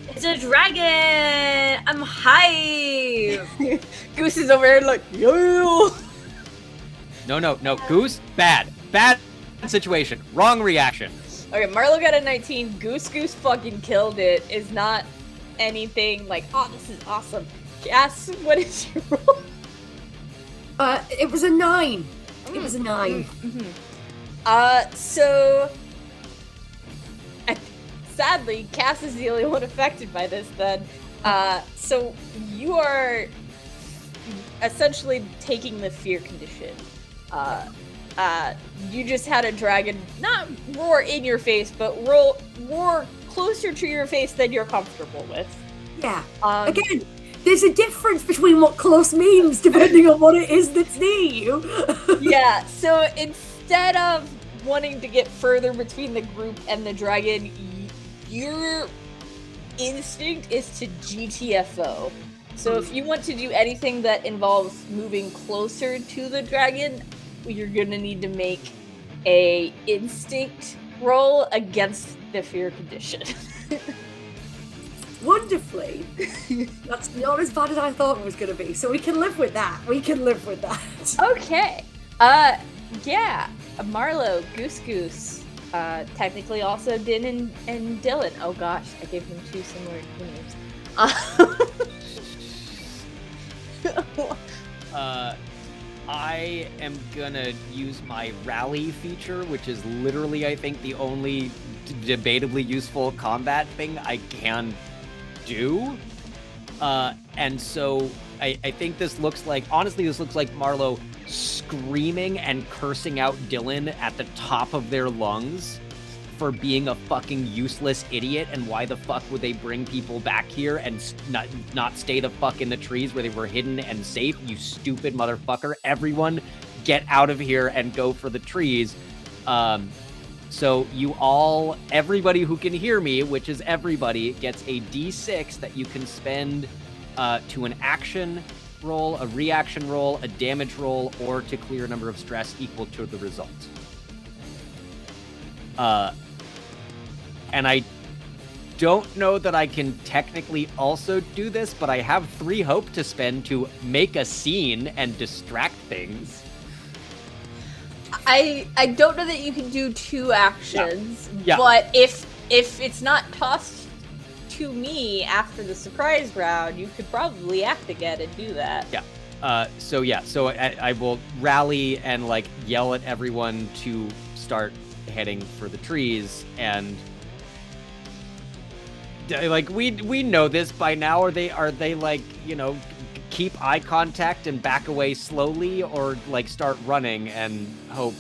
It's a dragon! I'm hype! Goose is over here like, yo! No, Goose, bad situation, wrong reaction. Okay, Marlo got a 19. Goose fucking killed it. Is not anything like, oh, this is awesome. Cass, what is your roll? It was a 9. It was a 9. So sadly, Cass is the only one affected by this then. So you are essentially taking the fear condition. You just had a dragon not roar in your face, but roar closer to your face than you're comfortable with. Yeah. Again, there's a difference between what close means depending on what it is that's near you. Yeah, so instead of wanting to get further between the group and the dragon, your instinct is to GTFO. So if you want to do anything that involves moving closer to the dragon, you're gonna need to make a instinct roll against the fear condition. Wonderfully. That's not as bad as I thought it was going to be, so we can live with that. Okay. Yeah. Marlo, Goose. Technically also Din and Dylan. Oh gosh, I gave them 2 similar names. I am gonna use my rally feature, which is literally, I think, the only debatably useful combat thing I can do. And so I think this looks like Marlo screaming and cursing out Dylan at the top of their lungs for being a fucking useless idiot, and why the fuck would they bring people back here and not stay the fuck in the trees where they were hidden and safe, you stupid motherfucker. Everyone get out of here and go for the trees. So everybody who can hear me, which is everybody, gets a D6 that you can spend to an action roll, a reaction roll, a damage roll, or to clear a number of stress equal to the result. And I don't know that I can technically also do this, but I have 3 hope to spend to make a scene and distract things. I don't know that you can do 2 actions, Yeah. but if it's not tossed to me after the surprise round, you could probably act again and do that. So I will rally and like yell at everyone to start heading for the trees, and like we know this by now. Are they like, you know, keep eye contact and back away slowly, or like start running and hope?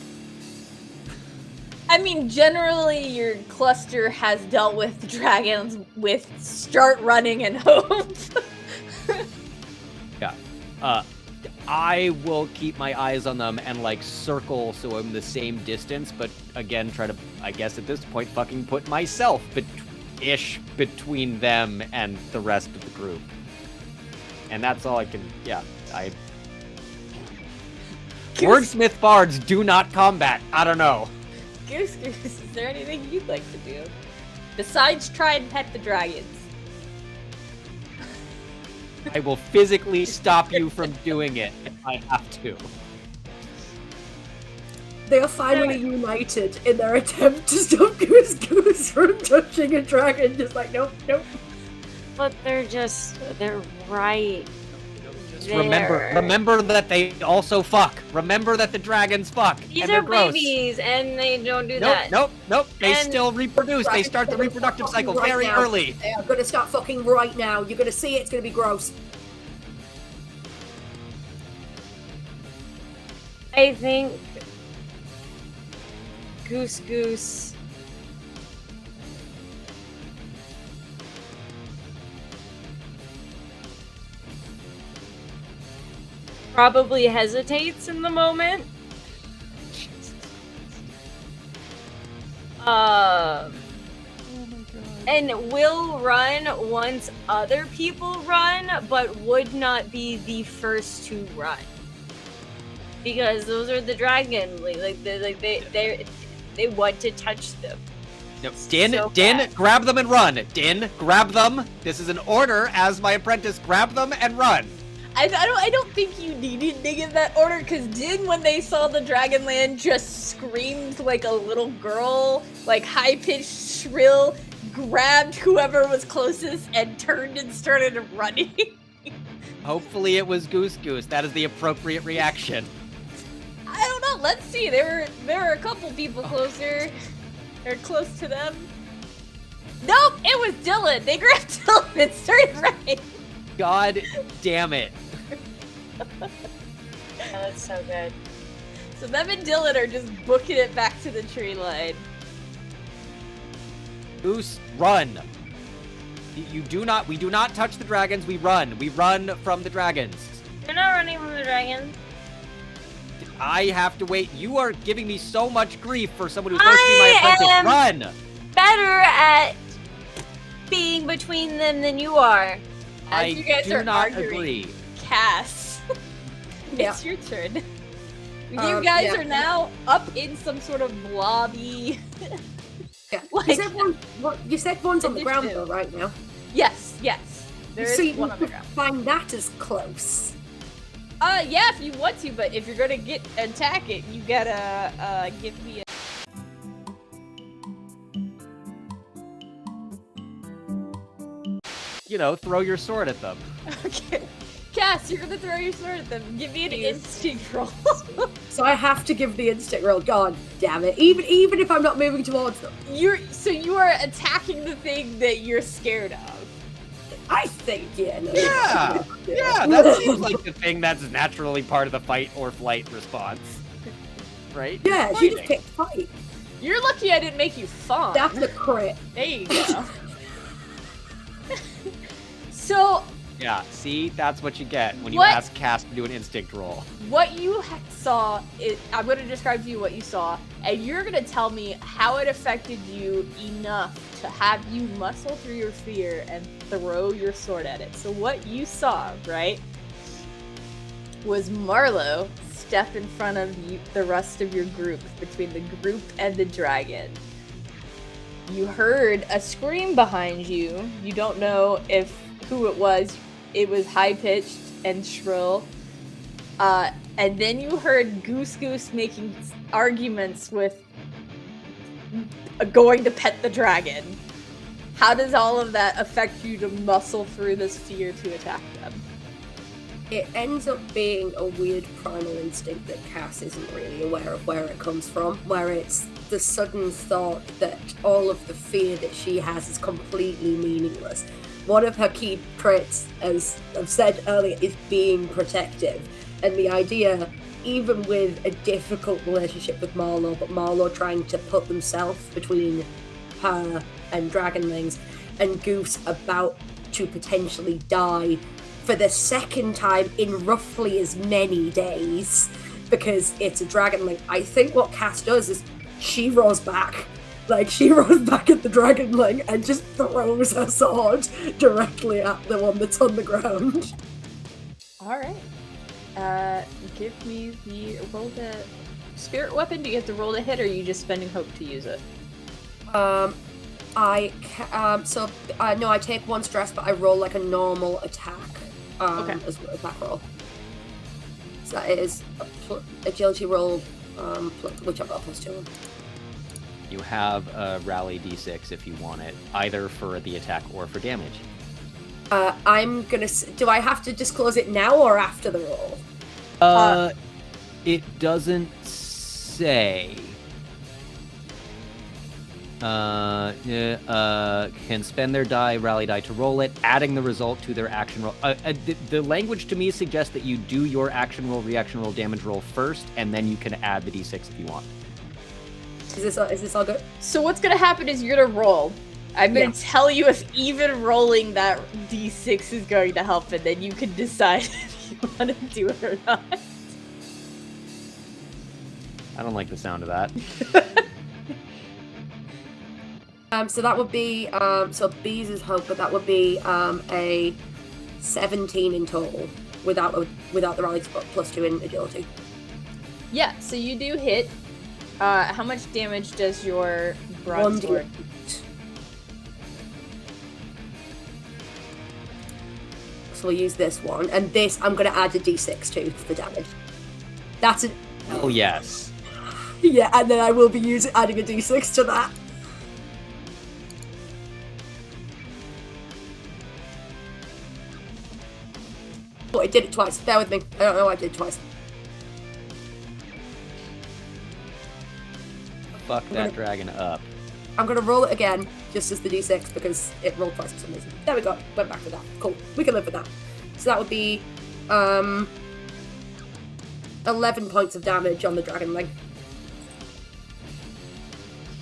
I mean, generally, your cluster has dealt with dragons with start running and hope. I will keep my eyes on them and like circle so I'm the same distance, but again try to, I guess at this point, fucking put myself between them and the rest of the group. And that's all I can. Wordsmith bards do not combat. I don't know. Goose, is there anything you'd like to do besides try and pet the dragons? I will physically stop you from doing it if I have to. They are finally united in their attempt to stop Goose from touching a dragon. Just like, nope. But they're right. Just there. remember that they also fuck. Remember that the dragons fuck. These and are they're gross. babies, and they don't do that. Nope. They And- still reproduce. They start the reproductive cycle Right very now. early. They are going to start fucking right now. You're going to see it. It's going to be gross. I think Goose probably hesitates in the moment. And will run once other people run, but would not be the first to run. Because those are the dragon, they want to touch them. No, Din, So Din, fast. grab them and run. Din, grab them. This is an order as my apprentice. Grab them and run. I don't think you needed to give that order, because Din, when they saw the Dragonland, just screamed like a little girl, like high-pitched, shrill, grabbed whoever was closest and turned and started running. Hopefully it was Goose. That is the appropriate reaction. I don't know. Let's see. There were a couple people closer, or close to them. Nope, it was Dylan. They grabbed Dylan and started running. God damn it. That's so good. So them and Dylan are just booking it back to the tree line. Goose, run. We do not touch the dragons. We run from the dragons. You're not running from the dragon. I have to wait. You are giving me so much grief for someone who's supposed to be my apprentice. Run! Better at being between them than you are. I As you guys do are not arguing, agree. Cass, Yeah. it's your turn. You guys yeah. are now up in some sort of blobby. Yeah. Like- You said one's on the ground Initiative. though, right now. Yes. There is So you one on the could ground. find that as close. Yeah, if you want to, but if you're gonna attack it, you gotta give me a. You know, throw your sword at them. Okay. Cass, you're gonna throw your sword at them. Give me an instinct roll. So I have to give the instinct roll. God damn it! Even if I'm not moving towards them, You are attacking the thing that you're scared of. I think yeah. No, Yeah, that seems like the thing that's naturally part of the fight or flight response. Right? Yeah, she just Fighting. picked fight. You're lucky I didn't make you fawn. That's a crit. There you go. So, Yeah, see? That's what you get when you What? ask Cass to do an instinct roll. what you saw is, I'm going to describe to you what you saw, and you're going to tell me how it affected you enough to have you muscle through your fear and throw your sword at it. So what you saw, right, was Marlowe step in front of you, the rest of your group, between the group and the dragon. You heard a scream behind you. You don't know who it was. It was high-pitched and shrill. And then you heard Goose making arguments with going to pet the dragon. How does all of that affect you to muscle through this fear to attack them? It ends up being a weird primal instinct that Cass isn't really aware of where it comes from, where it's the sudden thought that all of the fear that she has is completely meaningless. One of her key traits, as I've said earlier, is being protective. And the idea, even with a difficult relationship with Marlowe, but Marlowe trying to put themselves between her and Dragonlings, and Goose about to potentially die for the second time in roughly as many days, because it's a Dragonling. I think what Cass does is she roars back. Like, she roars back at the Dragonling and just throws her sword directly at the one that's on the ground. Alright. Give me roll the spirit weapon. Do you have to roll to hit, or are you just spending hope to use it? No, I take 1 stress, but I roll like a normal attack. Okay. As an attack roll. So that is agility roll, which I've got +2 on. You have a rally d6 if you want it, either for the attack or for damage. I'm gonna. Do I have to disclose it now or after the roll? It doesn't say. Can spend their rally die to roll it, adding the result to their action roll. The language to me suggests that you do your action roll, reaction roll, damage roll first, and then you can add the d6 if you want. Is this all good? So what's gonna happen is you're gonna roll. I'm gonna tell you if even rolling that d6 is going to help, and then you can decide if you want to do it or not. I don't like the sound of that. So that would be so Bees is hope, but that would be a 17 in total without the rally +2 in agility. Yeah, so you do hit. How much damage does your broadsword? 1d8. So we'll use this one, and this I'm going to add a d6 to for damage. That's it. Oh yes. Yeah, and then I will be adding a d6 to that. Oh, I did it twice. Bear with me. I don't know why I did it twice. Fuck that dragon up. I'm going to roll it again, just as the d6, because it rolled twice for some reason. There we go. Went back to that. Cool. We can live with that. So that would be 11 points of damage on the Dragonling.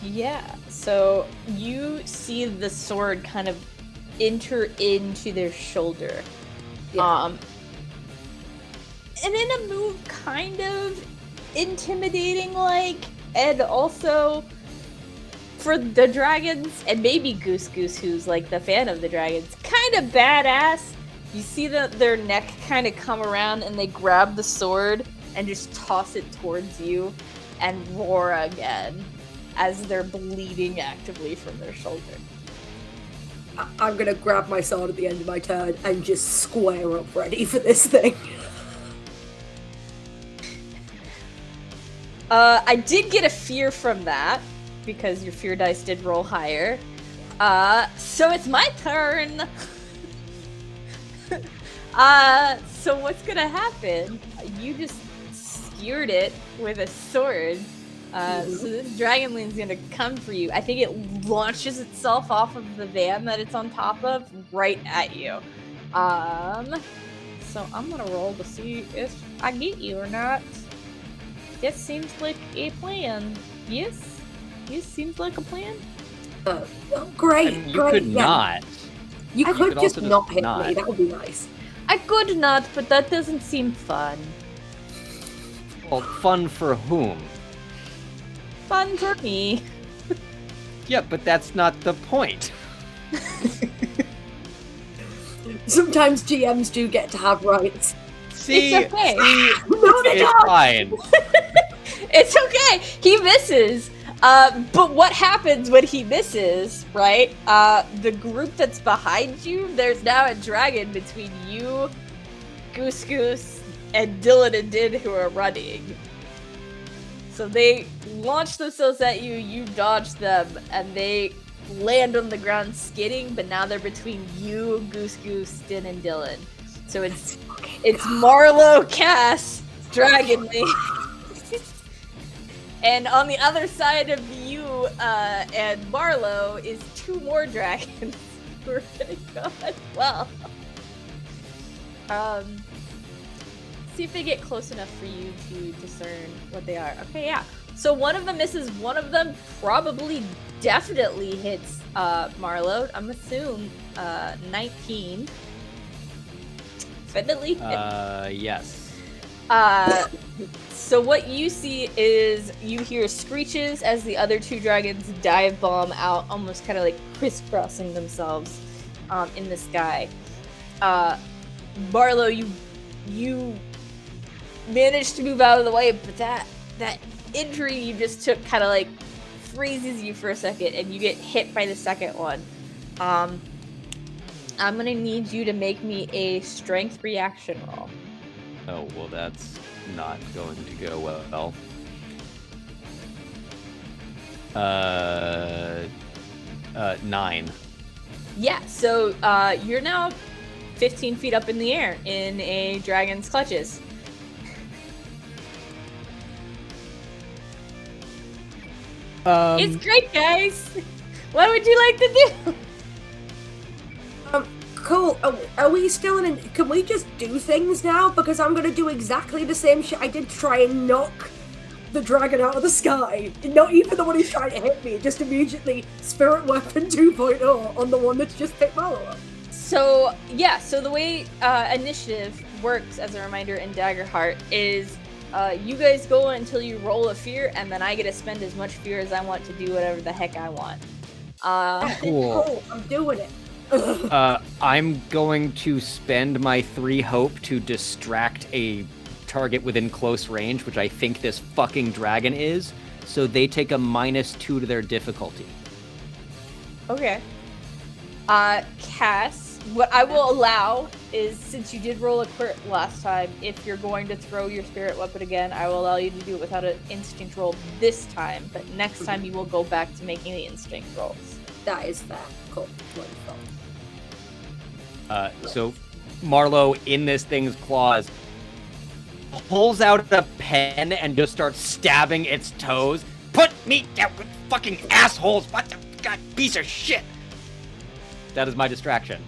Yeah, so you see the sword kind of enter into their shoulder. Yeah. And in a move kind of intimidating like, and also for the dragons, and maybe Goose who's like the fan of the dragons, kind of badass. You see their neck kind of come around and they grab the sword and just toss it towards you and roar again as they're bleeding actively from their shoulder. I'm going to grab my sword at the end of my turn and just square up ready for this thing. I did get a fear from that, because your fear dice did roll higher. So it's my turn! So what's gonna happen? You just skewered it with a sword. So this Dragonling's gonna come for you. I think it launches itself off of the van that it's on top of, right at you. So I'm gonna roll to see if I get you or not. This seems like a plan. Yes? This seems like a plan? Great, And you great. could yeah. not. You could just also not just hit not. me. That would be nice. I could not, but that doesn't seem fun. Well, fun for whom? Fun for me. Yeah, but that's not the point. Sometimes GMs do get to have rights. See, It's okay. No, they it's don't. fine. It's okay. He misses. But what happens when he misses, right? The group that's behind you, there's now a dragon between you, Goose, and Dylan and Din who are running. So they launch themselves at you, you dodge them, and they land on the ground skidding, but now they're between you, Goose Goose, Din, and Dylan. So it's Marlowe, Cass, Dragonly. And on the other side of you and Marlowe is 2 more dragons who are gonna go as well. See if they get close enough for you to discern what they are. Okay, yeah. So one of them misses, one of them probably definitely hits Marlowe. I'm assuming 19. Definitely. Yes. So what you see is you hear screeches as the other 2 dragons dive bomb out, almost kind of like crisscrossing themselves in the sky. Marlowe, you managed to move out of the way, but that injury you just took kind of like freezes you for a second, and you get hit by the second one. I'm gonna need you to make me a strength reaction roll. Oh, well, that's not going to go well. 9. Yeah, so you're now 15 feet up in the air in a dragon's clutches. It's great, guys! What would you like to do? Cool. Are we still in? Can we just do things now? Because I'm gonna do exactly the same shit I did to try and knock the dragon out of the sky. Not even the one who's trying to hit me. Just immediately Spirit Weapon 2.0 on the one that's just picked Marlowe up. So, yeah, so the way initiative works, as a reminder, in Daggerheart is you guys go until you roll a fear, and then I get to spend as much fear as I want to do whatever the heck I want. Cool. I'm doing it. I'm going to spend my 3 hope to distract a target within close range, which I think this fucking dragon is, so they take a -2 to their difficulty. Okay. Cass, what I will allow is, since you did roll a crit last time, if you're going to throw your spirit weapon again, I will allow you to do it without an instinct roll this time, but next time you will go back to making the instinct rolls. That is that. Cool. Wonderful. So Marlowe, in this thing's claws, pulls out a pen and just starts stabbing its toes. Put me down, fucking assholes! What the god, piece of shit! That is my distraction.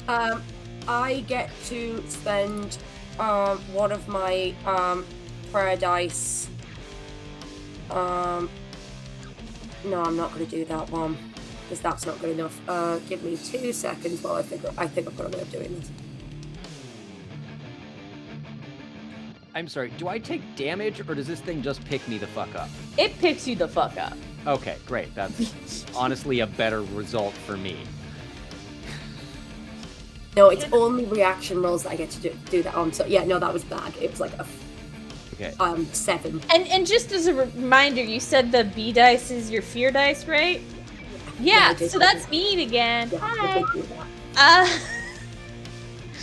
I get to spend one of my prayer dice. No, I'm not going to do that one, because that's not good enough. Give me 2 seconds while I think I've got a way of doing this. I'm sorry, do I take damage, or does this thing just pick me the fuck up? It picks you the fuck up. Okay, great. That's honestly a better result for me. No, it's only reaction rolls that I get to do that on. So yeah, no, that was bad. It was like a 7. And just as a reminder, you said the B dice is your fear dice, right? Yeah, so that's mean again. Yeah,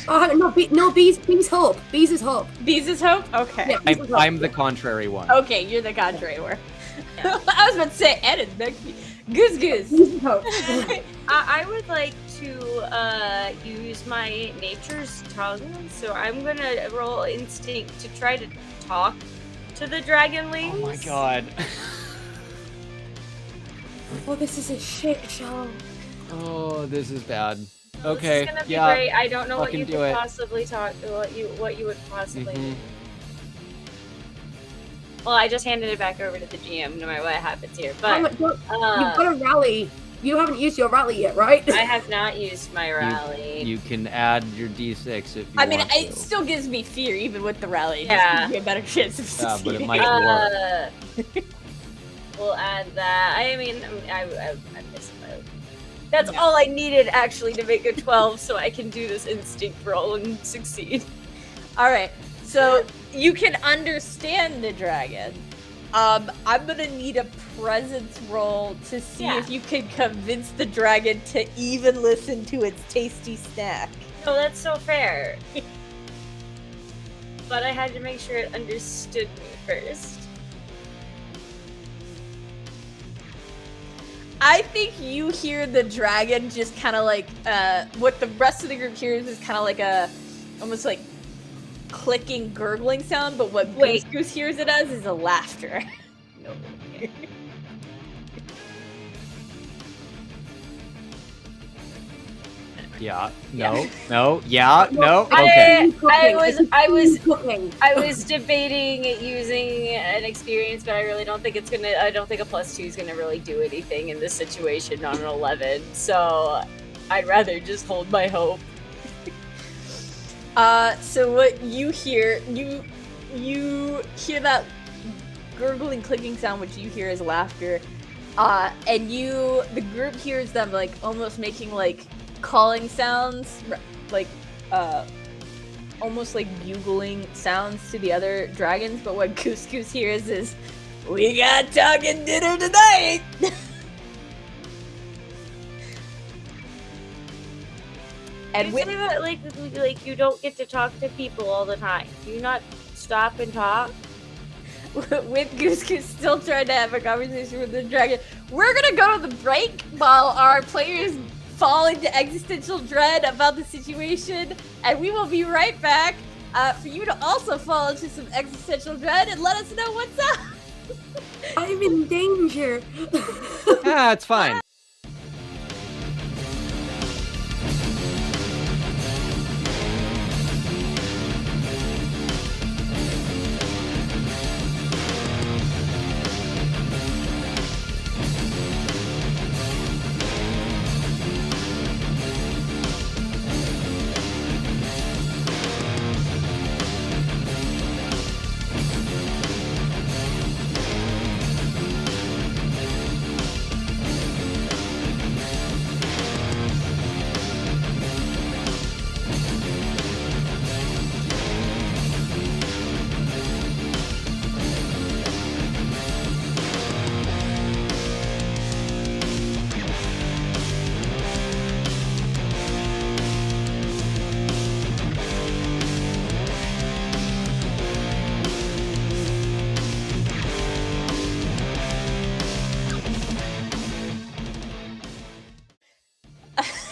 Hi. No, B's hope. B's is hope. B's is hope? Okay. Yeah, I'm the contrary one. Okay, you're the contrary one. I was about to say Ed is next. Goose Goose. B's is hope. I would like to use my nature's tongue, so I'm gonna roll instinct to try to talk to the dragonlings. Oh my god. Oh, this is a shit show. Oh, this is bad. Okay, This is gonna be yeah. great. I don't know what fucking you do could it. possibly talk. What you would possibly. Mhm. Well, I just handed it back over to the GM, no matter what happens here. But You've got a rally. You haven't used your rally yet, right? I have not used my rally. You can add your d6 if you I mean, want it to. still gives me fear, even with the rally. It Yeah. just gives me a better chance of Yeah, succeeding. but it might work. We'll add that. I mean, I missed my. That's all I needed actually to make a 12, so I can do this instinct roll and succeed. All right, so you can understand the dragon. I'm gonna need a presence roll to see if you can convince the dragon to even listen to its tasty snack. Oh, that's so fair. But I had to make sure it understood me first. I think you hear the dragon just kind of like, what the rest of the group hears is kind of like almost like clicking, gurgling sound, but what Goose hears it as is a laughter. No. Yeah. No. No. Yeah. No. Okay. Cooking. I was Cooking. debating using an experience, but I really don't think I don't think a +2 is gonna really do anything in this situation on an 11. So I'd rather just hold my hope. So what you hear, you hear that gurgling, clicking sound, which you hear as laughter, and the group hears them like almost making like calling sounds, like almost like bugling sounds to the other dragons. But what Goose hears is, "We got talking dinner tonight." And you say that like you don't get to talk to people all the time. Do you not stop and talk? With Goose still trying to have a conversation with the dragon, we're gonna go to the break while our players fall into existential dread about the situation, and we will be right back for you to also fall into some existential dread and let us know what's up. I'm in danger. It's fine.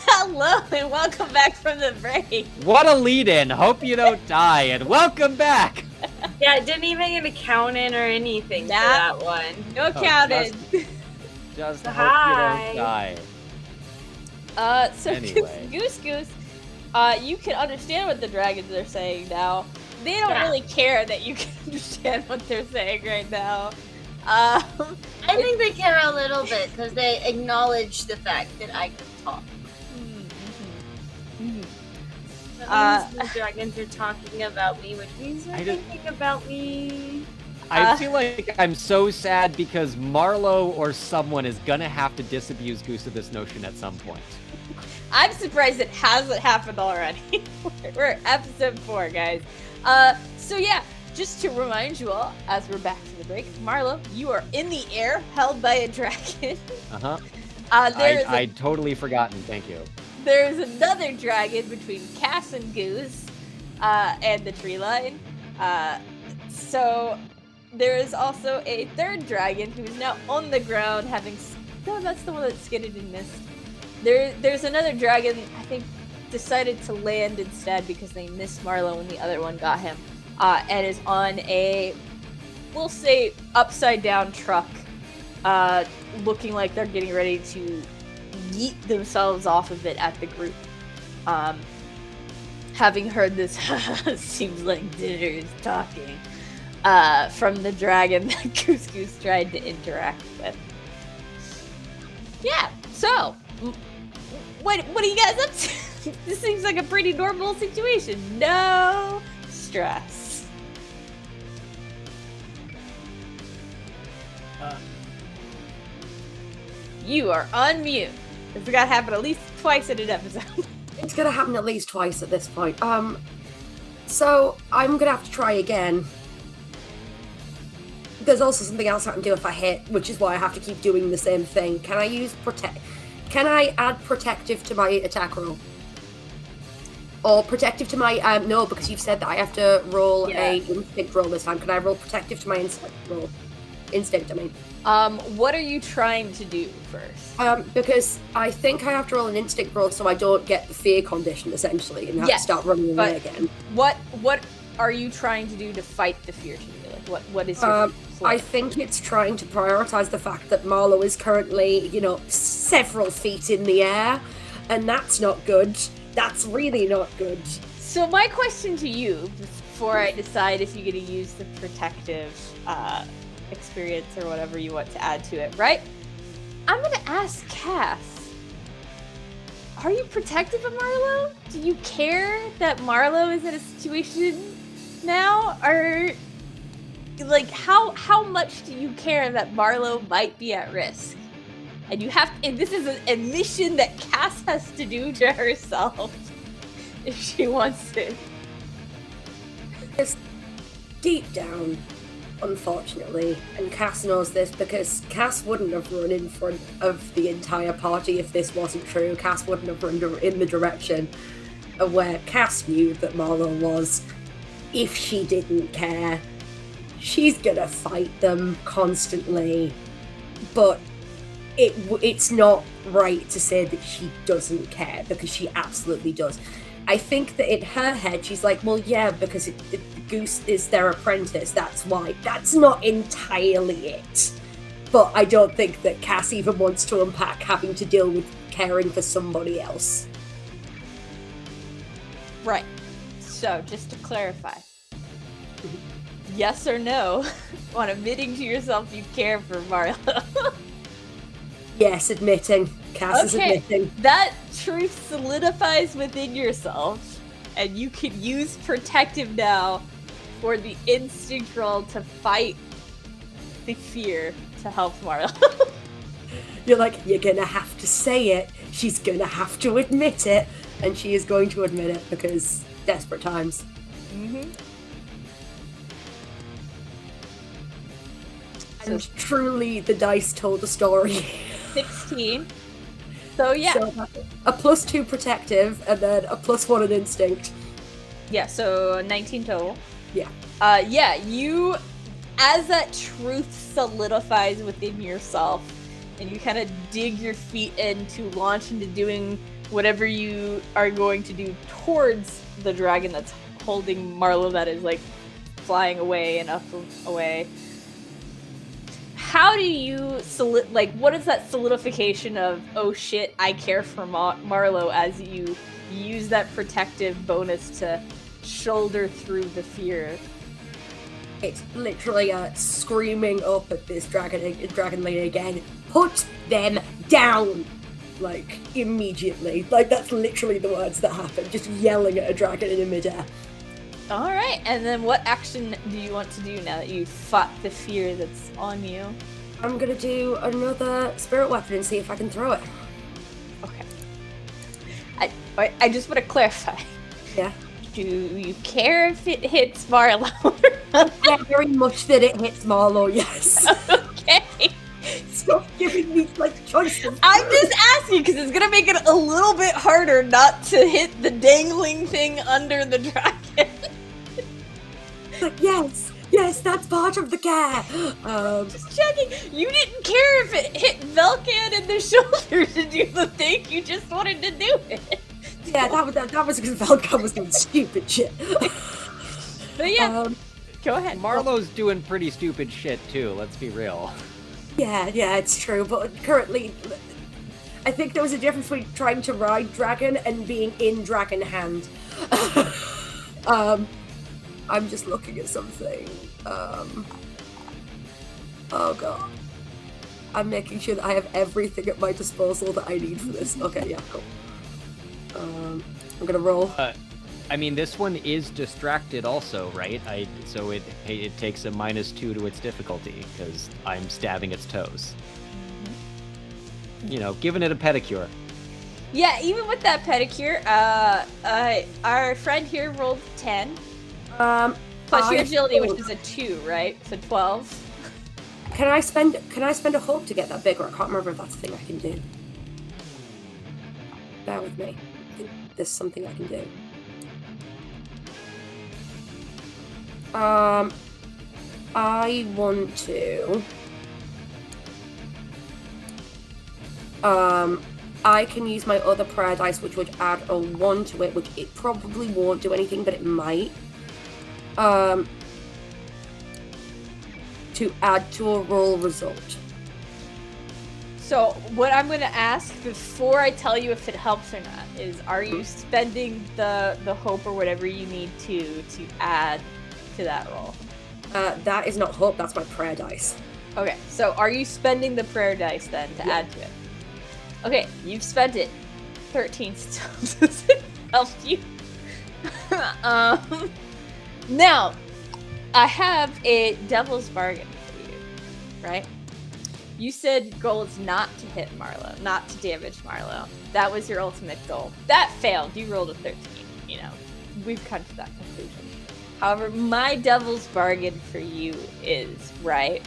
Hello and welcome back from the break. What a lead-in. Hope you don't die, and welcome back. Yeah, it didn't even get a count in or anything for that one. No counted. Just hope Hi. you don't die. So Anyway. Goose, you can understand what the dragons are saying now. They don't really care that you can understand what they're saying right now. I think they care a little bit because they acknowledge the fact that I can talk. That means the dragons are talking about me, which means they're thinking about me. I feel like I'm so sad because Marlo or someone is gonna have to disabuse Goose of this notion at some point. I'm surprised it hasn't happened already. We're at episode 4, guys. So yeah, just to remind you all, as we're back from the break, Marlo, you are in the air, held by a dragon. I'd totally forgotten. Thank you. There's another dragon between Cass and Goose, and the tree line. So there is also a third dragon who is now on the ground, having. No, that's the one that skidded and missed. There's another dragon, I think, decided to land instead because they missed Marlo when the other one got him, and is on a, we'll say, upside down truck, looking like they're getting ready to yeet themselves off of it at the group. Having heard this, seems like dinner is talking, from the dragon that Goose tried to interact with. Yeah, so, what are you guys up to? This seems like a pretty normal situation. No stress. You are on mute. This got to happen at least twice in an episode. It's gonna happen at least twice at this point. So I'm gonna have to try again. There's also something else I can do if I hit, which is why I have to keep doing the same thing. Can I use Can I add protective to my attack roll? Or protective to my no, because you've said that I have to roll a instinct roll this time. Can I roll protective to my instinct roll? instinct, I mean. What are you trying to do first? Because I think I have to roll an instinct roll so I don't get the fear condition, essentially, and have to start running away again. What are you trying to do to fight the fear to you? Like, what is your I think it's trying to prioritize the fact that Marlowe is currently, several feet in the air, and that's not good. That's really not good. So my question to you, before I decide if you're going to use the protective experience or whatever you want to add to it, right? I'm going to ask Cass, are you protective of Marlowe? Do you care that Marlowe is in a situation now? Or, like, how much do you care that Marlowe might be at risk? And this is a mission that Cass has to do to herself if she wants it. It's deep down, unfortunately, and Cass knows this because Cass wouldn't have run in front of the entire party if this wasn't true. Cass wouldn't have run in the direction of where Cass knew that Marlowe was if she didn't care. She's gonna fight them constantly, but it's not right to say that she doesn't care, because she absolutely does. I think that in her head, she's like, well, yeah, because Goose is their apprentice, that's why. That's not entirely it. But I don't think that Cass even wants to unpack having to deal with caring for somebody else. Right. So, just to clarify. Yes or no on admitting to yourself you care for Marlowe? Yes, admitting. Cass is admitting. That truth solidifies within yourself, and you can use protective now for the instinct roll to fight the fear to help Marlowe. You're like, you're gonna have to say it. She's gonna have to admit it. And she is going to admit it because desperate times. Mm-hmm. And truly, the dice told a story. 16. So, yeah. So, a +2 protective, and then a +1 in instinct. Yeah, so 19 total. Yeah. You, as that truth solidifies within yourself, and you kind of dig your feet in to launch into doing whatever you are going to do towards the dragon that's holding Marlowe, that is, like, flying away and up away. How do you, what is that solidification of, oh shit, I care for Marlowe, as you use that protective bonus to shoulder through the fear? It's literally screaming up at this dragon lady again, put them down! Like, immediately. Like, that's literally the words that happen, just yelling at a dragon in midair. Alright, and then what action do you want to do now that you fought the fear that's on you? I'm gonna do another spirit weapon and see if I can throw it. Okay. I just want to clarify. Yeah. Do you care if it hits Marlowe? Yeah, very much that it hits Marlowe, yes. Okay. Stop giving me, choices. I'm just asking because it's gonna make it a little bit harder not to hit the dangling thing under the dragon. Yes, that's part of the care. Just checking. You didn't care if it hit Velcan in the shoulder to do the thing. You just wanted to do it. Yeah, that was because Velcan was doing stupid shit. But yeah, go ahead. Marlowe's doing pretty stupid shit too, let's be real. Yeah, it's true, but currently, I think there was a difference between trying to ride dragon and being in dragon hand. I'm just looking at something. Oh god. I'm making sure that I have everything at my disposal that I need for this. Okay, yeah, cool. I'm gonna roll. I mean, this one is distracted also, right? So it takes a -2 to its difficulty, because I'm stabbing its toes. Mm-hmm. Giving it a pedicure. Yeah, even with that pedicure, our friend here rolled 10. Plus your agility, which is a 2, right? So 12. Can I spend a hope to get that bigger? I can't remember if that's a thing I can do. Bear with me. I think there's something I can do. I want to I can use my other prayer dice, which would add a 1 to it, which it probably won't do anything, but it might. To add to a roll result. So what I'm going to ask before I tell you if it helps or not is, are you spending the hope or whatever you need to add to that roll? That is not hope, that's my prayer dice. Okay, so are you spending the prayer dice then to add to it? Okay, you've spent it. 13 still doesn't help you. Now, I have a devil's bargain for you, right? You said goal is not to hit Marlowe, not to damage Marlowe. That was your ultimate goal. That failed. You rolled a 13, you know. We've come to that conclusion. However, my devil's bargain for you is, right?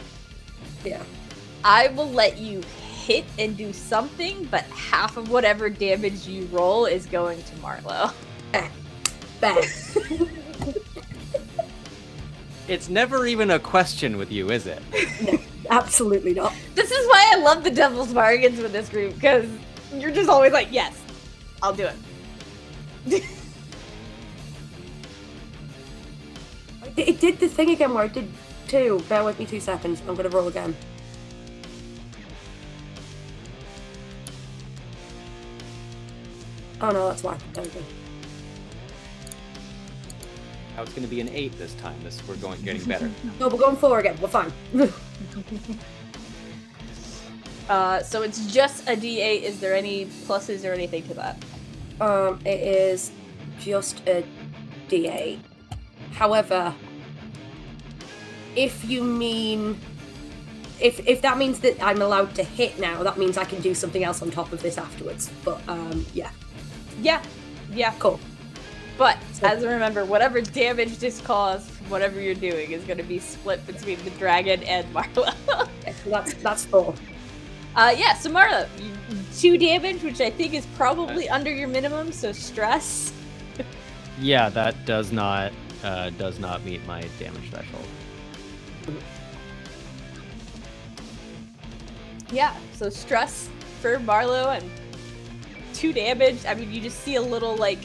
Yeah. I will let you hit and do something, but half of whatever damage you roll is going to Marlowe. Bad. It's never even a question with you, is it? No, absolutely not. This is why I love the devil's bargains with this group, because you're just always like, yes, I'll do it. It did the thing again where I did 2. Bear with me 2 seconds. I'm going to roll again. Oh no, that's why. There we go. Now it's going to be an 8 this time. We're getting better. No, we're going 4 again. We're fine. So it's just a D8. Is there any pluses or anything to that? It is just a D8. However, if you mean... If that means that I'm allowed to hit now, that means I can do something else on top of this afterwards. But, yeah. Yeah. Cool. But, as I remember, whatever damage this caused from whatever you're doing is going to be split between the dragon and Marlowe. Okay, so that's 4. Yeah, so Marlowe, 2 damage, which I think is probably under your minimum, so stress. Yeah, that does not meet my damage threshold. Yeah, so stress for Marlowe and 2 damage. I mean, you just see a little, like,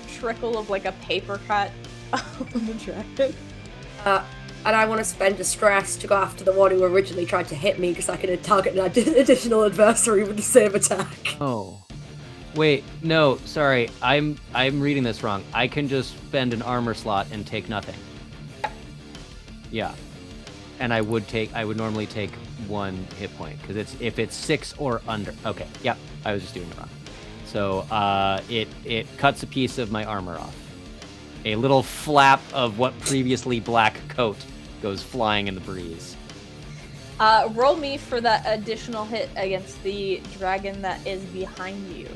trickle of, like, a paper cut on the dragon. And I want to spend a stress to go after the one who originally tried to hit me because I can target an additional adversary with the same attack. Oh. Wait, no, sorry. I'm reading this wrong. I can just spend an armor slot and take nothing. Yeah. And I would normally take 1 hit point because if it's 6 or under. Okay. Yeah. I was just doing it wrong. So it cuts a piece of my armor off. A little flap of what previously black coat goes flying in the breeze. Roll me for that additional hit against the dragon that is behind you.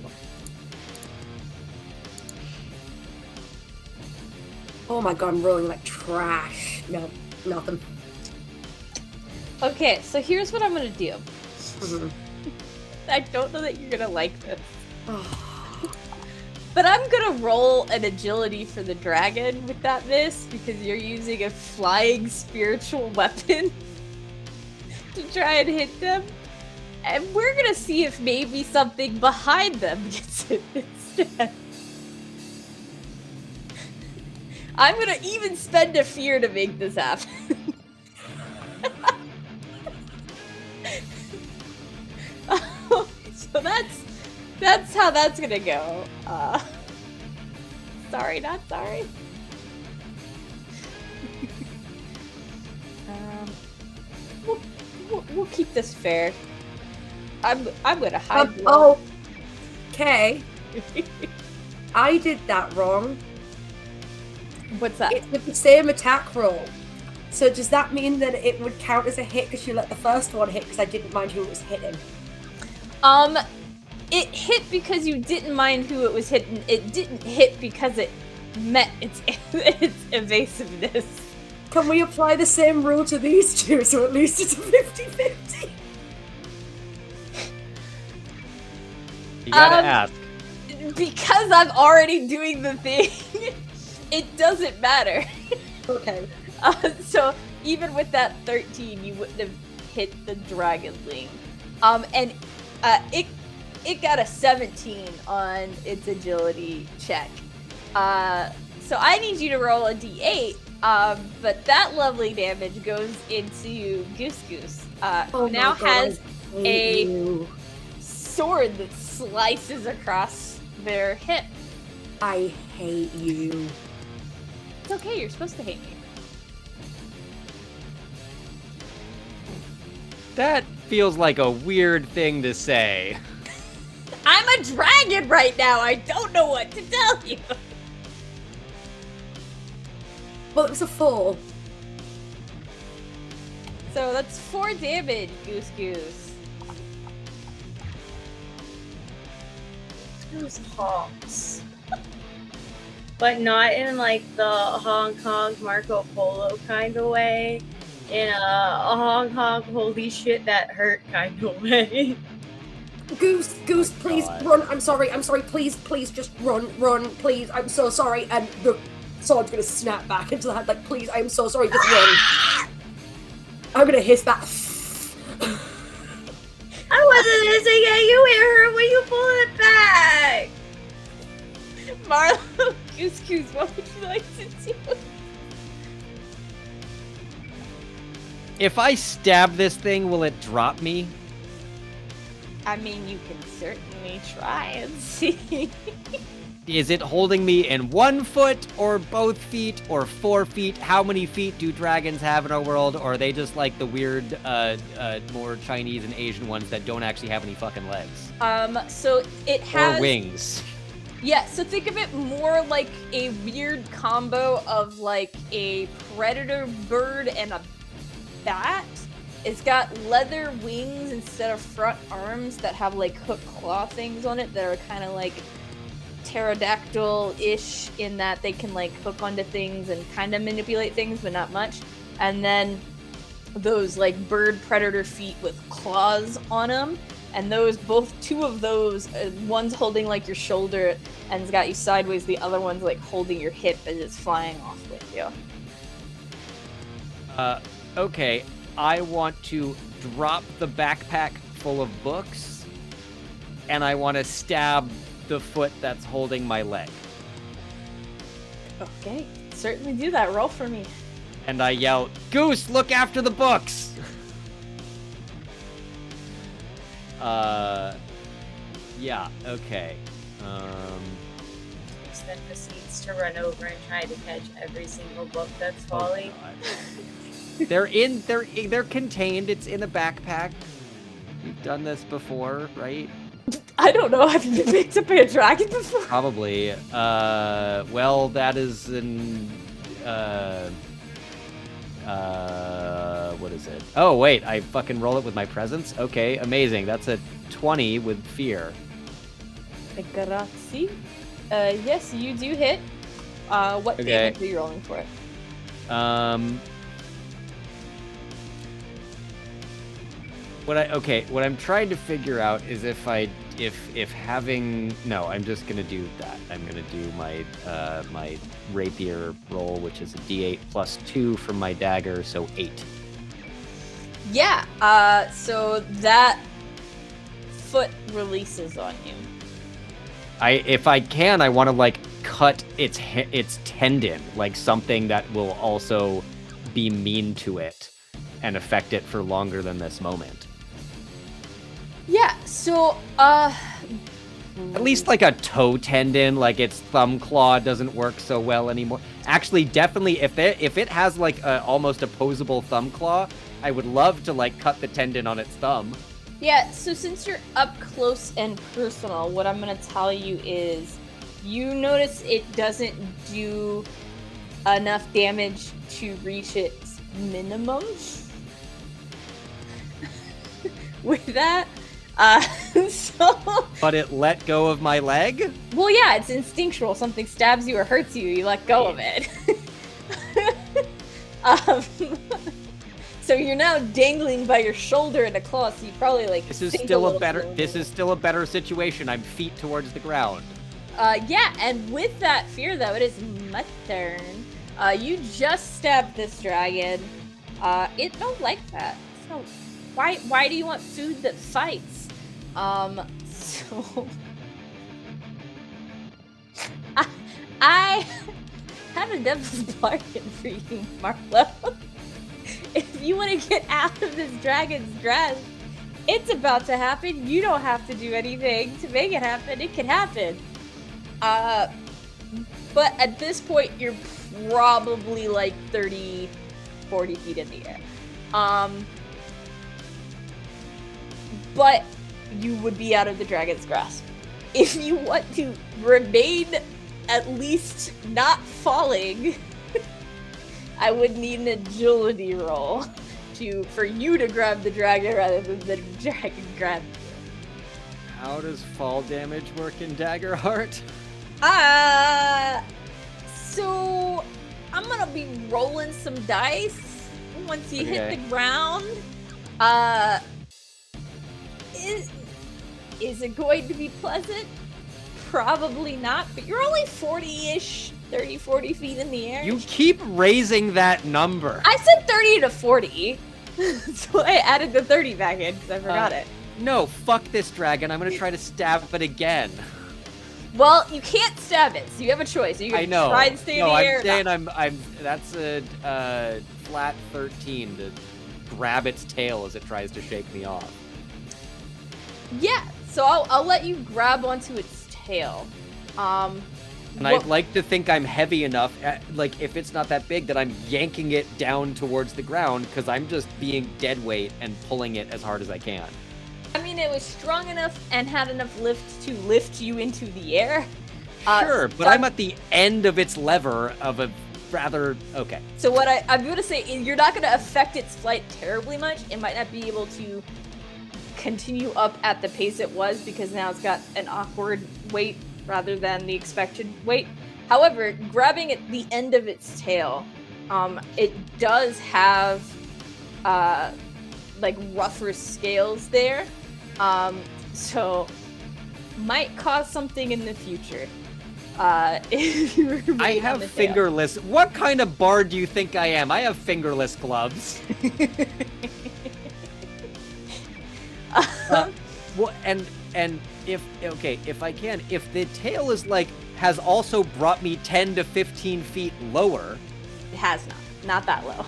Oh my god, I'm rolling like trash. No, nothing. Okay, so here's what I'm gonna do. Mhm. I don't know that you're gonna like this. But I'm gonna roll an agility for the dragon with that miss because you're using a flying spiritual weapon to try and hit them. And we're gonna see if maybe something behind them gets hit instead. I'm gonna even spend a fear to make this happen. So that's how that's gonna go. Sorry, not sorry. We'll keep this fair. I'm gonna hide. Oh, okay. I did that wrong. What's that? It's with the same attack roll. So does that mean that it would count as a hit because you let the first one hit because I didn't mind who it was hitting? It hit because you didn't mind who it was hitting. It didn't hit because it met its evasiveness. Can we apply the same rule to these two so at least it's a 50-50? You gotta ask. Because I'm already doing the thing, it doesn't matter. Okay. So even with that 13, you wouldn't have hit the dragonling. And it got a 17 on its agility check. So I need you to roll a d8. But that lovely damage goes into Goose Goose, who now has a sword that slices across their hip. I hate you. It's okay, you're supposed to hate me. That feels like a weird thing to say. I'm a dragon right now, I don't know what to tell you. Well, it was a 4. So that's 4 damage, Goose Goose. Goose honks. But not in like the Hong Kong Marco Polo kind of way. In a Hong Kong holy shit that hurt kind of way. Goose, please God. run. I'm sorry, please, just run, please. I'm so sorry. And the sword's gonna snap back into the hand, like, please, I'm so sorry, just run. I'm gonna hiss back. I wasn't hissing at you, it hurt when you pulled it back! Marlo, Goose Goose, what would you like to do? If I stab this thing, will it drop me? I mean, you can certainly try and see. Is it holding me in 1 foot, or both feet, or 4 feet? How many feet do dragons have in our world? Or are they just like the weird, more Chinese and Asian ones that don't actually have any fucking legs? So it has... Or wings. Yeah, so think of it more like a weird combo of like a predator bird and a bat. It's got leather wings instead of front arms that have like hook claw things on it that are kind of like pterodactyl-ish in that they can like hook onto things and kind of manipulate things, but not much. And then those like bird predator feet with claws on them. And those, both 2 of those, one's holding like your shoulder and it's got you sideways, the other one's like holding your hip as it's flying off with you. Okay. I want to drop the backpack full of books, and I want to stab the foot that's holding my leg. Okay, certainly do that. Roll for me. And I yell, "Goose, look after the books!" Yeah, okay. Then proceeds to run over and try to catch every single book that's falling. They're contained. It's in a backpack. We've done this before, right? I don't know. Have you been picked up by a dragon before? Probably. Well, that is an... what is it? Oh, wait, I fucking roll it with my presence? Okay, amazing. That's a 20 with fear. Grazie. Yes, you do hit. What damage are you rolling for it? What I'm trying to figure out is if having... No, I'm just gonna do that. I'm gonna do my my rapier roll, which is a d8 plus 2 from my dagger, so 8. Yeah, so that foot releases on you. If I can, I want to like cut its tendon, like something that will also be mean to it and affect it for longer than this moment. Yeah, so At least like a toe tendon, like its thumb claw doesn't work so well anymore. Actually, definitely, if it has like a almost opposable thumb claw, I would love to like cut the tendon on its thumb. yeah, so since you're up close and personal, what I'm gonna tell you is you notice it doesn't do enough damage to reach its minimum. With that, so... But it let go of my leg? Well, yeah, it's instinctual. Something stabs you or hurts you, you let go of it. So you're now dangling by your shoulder in a claw, so you probably like. This is sink still a little better. slower. This is still a better situation. I'm feet towards the ground. Yeah, and with that fear, though, it is my turn. You just stabbed this dragon. It don't like that. So why do you want food that fights? So I have a devil's bargain for you, Marlo. If you want to get out of this dragon's grasp, it's about to happen. You don't have to do anything to make it happen. It can happen. But at this point, you're probably like 30, 40 feet in the air. But you would be out of the dragon's grasp. If you want to remain at least not falling, I would need an agility roll for you to grab the dragon rather than the dragon grab you. How does fall damage work in Daggerheart? So I'm gonna be rolling some dice once you hit the ground. Is it going to be pleasant? Probably not, but you're only 40-ish, 30, 40 feet in the air. You keep raising that number. I said 30 to 40, so I added the 30 back in because I forgot it. No, fuck this dragon. I'm gonna try to stab it again. Well, you can't stab it, so you have a choice. You can try and stay in the air. I'm saying that's a flat 13 to grab its tail as it tries to shake me off. Yeah, so I'll let you grab onto its tail. And I'd like to think I'm heavy enough, like if it's not that big, that I'm yanking it down towards the ground because I'm just being dead weight and pulling it as hard as I can. I mean, it was strong enough and had enough lift to lift you into the air. Sure, but I'm at the end of its lever of a rather... Okay. So what I'm going to say is you're not going to affect its flight terribly much. It might not be able to continue up at the pace it was because now it's got an awkward weight rather than the expected weight. However, grabbing at the end of its tail, it does have like rougher scales there. So might cause something in the future. If you I have fingerless. What kind of bard do you think I am? I have fingerless gloves. Well, and if I can, if the tail is has also brought me 10 to 15 feet lower. It has not that low.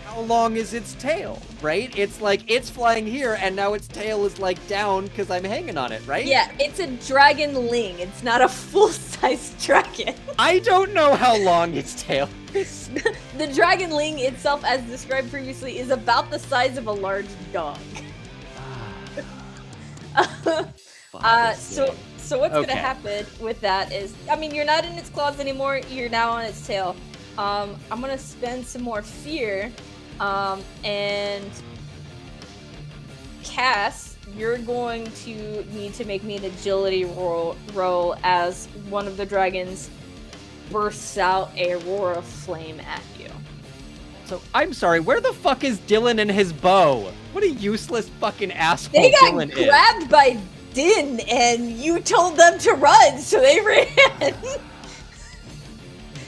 How long is its tail, right? It's it's flying here and now its tail is down because I'm hanging on it, right? Yeah, it's a dragon ling. It's not a full-size dragon. I don't know how long its tail is. The dragon ling itself, as described previously, is about the size of a large dog. So what's gonna happen with that is, I mean, you're not in its claws anymore. You're now on its tail. I'm gonna spend some more fear, and Cass, you're going to need to make me an agility roll as one of the dragons bursts out a roar of flame at you. So, I'm sorry, where the fuck is Dylan and his bow? What a useless fucking asshole They got Dylan is. grabbed by Din, and you told them to run, so they ran.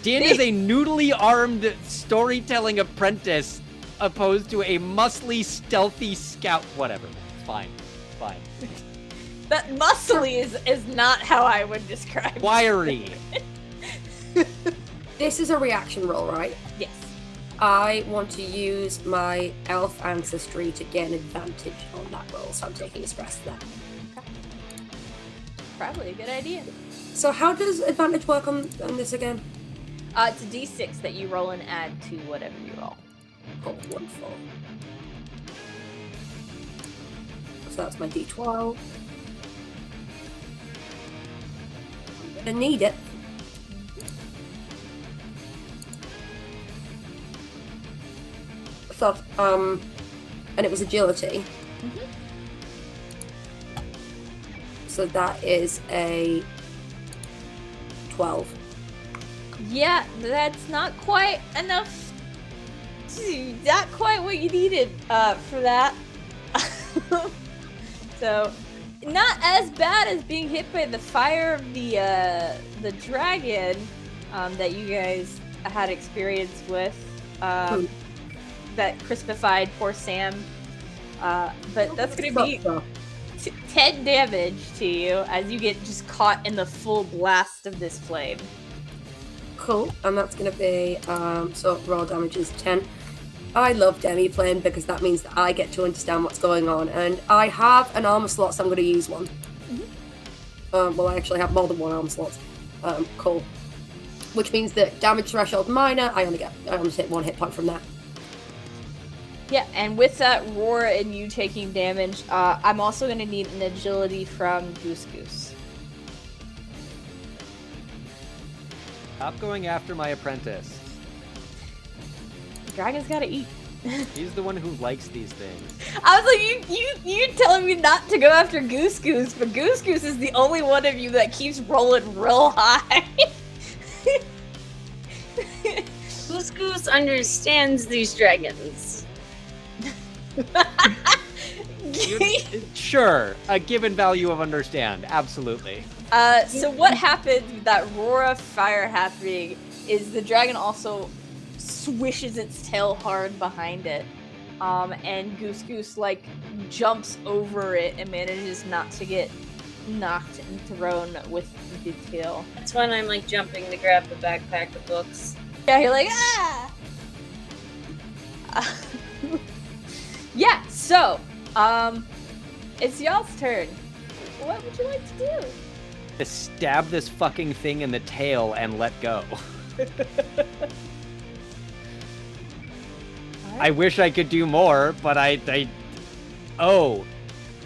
Din is a noodly armed storytelling apprentice opposed to a muscly, stealthy scout. Whatever. It's fine. That muscly is not how I would describe it. Wiry. This is a reaction roll, right? Yes. I want to use my elf ancestry to gain advantage on that roll, so I'm taking a stress there. Okay. Probably a good idea. So how does advantage work on this again? It's a d6 that you roll and add to whatever you roll. Oh, wonderful. So that's my d12. I'm gonna need it. So, and it was agility. Mm-hmm. So that is a 12. Yeah, that's not quite enough. Not quite what you needed for that. So, not as bad as being hit by the fire of the dragon that you guys had experience with. That crispified poor Sam. But that's gonna be 10 damage to you as you get just caught in the full blast of this flame. Cool, and that's going to be, so raw damage is 10. I love demi-plane because that means that I get to understand what's going on, and I have an armor slot, so I'm going to use one. Well, I actually have more than one armor slot. Cool. Which means that damage threshold minor, I only take 1 hit point from that. Yeah, and with that roar and you taking damage, I'm also going to need an agility from Goose Goose. Stop going after my apprentice. Dragon's gotta eat. He's the one who likes these things. I was like, you're telling me not to go after Goose Goose, but Goose Goose is the only one of you that keeps rolling real high. Goose Goose understands these dragons. Sure, a given value of understand, absolutely. So what happens with that roar of fire happening is the dragon also swishes its tail hard behind it. And Goose Goose, like, jumps over it and manages not to get knocked and thrown with the tail. That's when I'm, like, jumping to grab the backpack of books. Yeah, you're like, ah! Yeah, so, it's y'all's turn. What would you like to do? To stab this fucking thing in the tail and let go. I wish I could do more, but oh.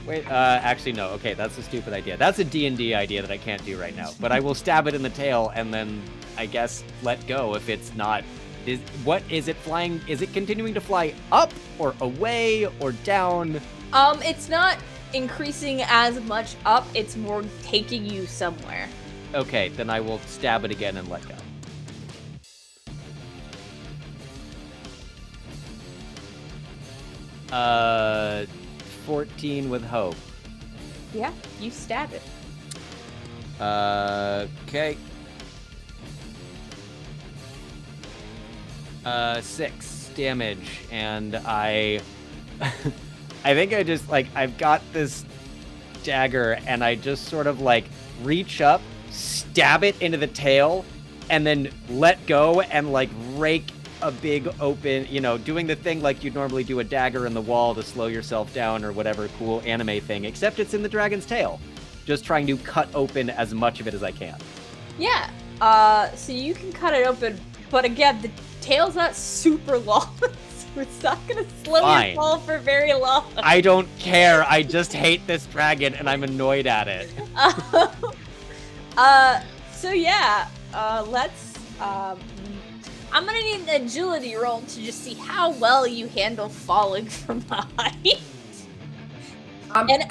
Wait, actually no, okay, that's a stupid idea. That's a D&D idea that I can't do right now. But I will stab it in the tail and then, I guess, let go if it's not... Is it flying? Is it continuing to fly up, or away, or down? It's not increasing as much up, it's more taking you somewhere. Okay, then I will stab it again and let go. 14 with hope. Yeah, you stab it. Okay. 6 damage, and I think I just, like, I've got this dagger, and I just sort of, like, reach up, stab it into the tail, and then let go and, like, rake a big open, you know, doing the thing like you'd normally do a dagger in the wall to slow yourself down or whatever cool anime thing, except it's in the dragon's tail. Just trying to cut open as much of it as I can. Yeah, so you can cut it open, but again, the tail's not super long, so it's not gonna slow Fine. your fall for very long. I don't care, I just hate this dragon and I'm annoyed at it. So yeah, let's, I'm gonna need an agility roll to just see how well you handle falling from the height. And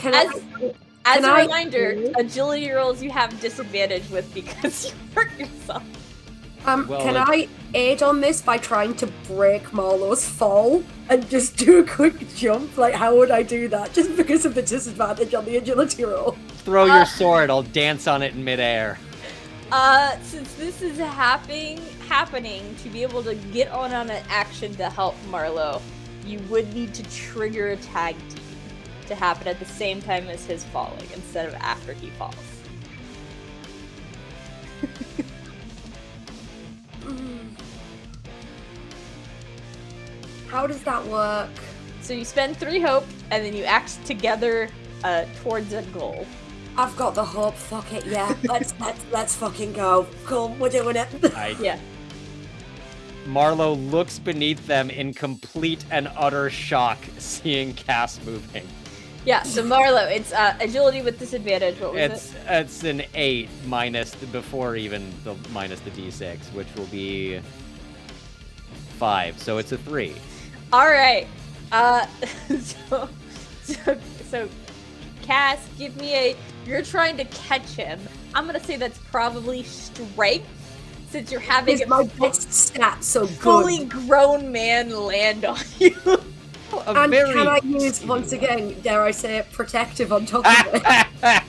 as a reminder, agility rolls you have disadvantage with because you hurt yourself. Can I aid on this by trying to break Marlowe's fall and just do a quick jump? Like, how would I do that? Just because of the disadvantage on the agility roll. Throw your sword, I'll dance on it in midair. Since this is happening, to be able to get on an action to help Marlowe, you would need to trigger a tag team to happen at the same time as his falling, instead of after he falls. How does that work? So you spend 3 hope, and then you act together towards a goal. I've got the hope. Fuck it, yeah. Let's fucking go. Cool, we're doing it. Yeah. Marlowe looks beneath them in complete and utter shock, seeing Cass moving. Yeah, so Marlowe, it's agility with disadvantage. What was it? It's an 8 minus before even the minus the d6, which will be 5. So it's a 3. All right. So Cass, give me a. You're trying to catch him. I'm gonna say that's probably strength, since you're having my best stat so good. Fully grown man land on you. And can I use, once again, dare I say it, protective on top of it?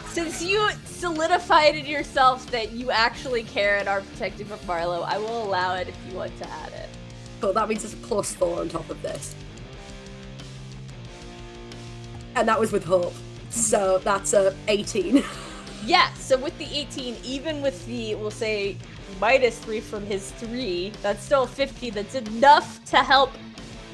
Since you solidified in yourself that you actually care and are protective of Marlowe, I will allow it if you want to add it. But that means it's a +4 on top of this. And that was with hope. So that's a 18. Yeah, so with the 18, even with the, we'll say, -3 from his 3, that's still 50. That's enough to help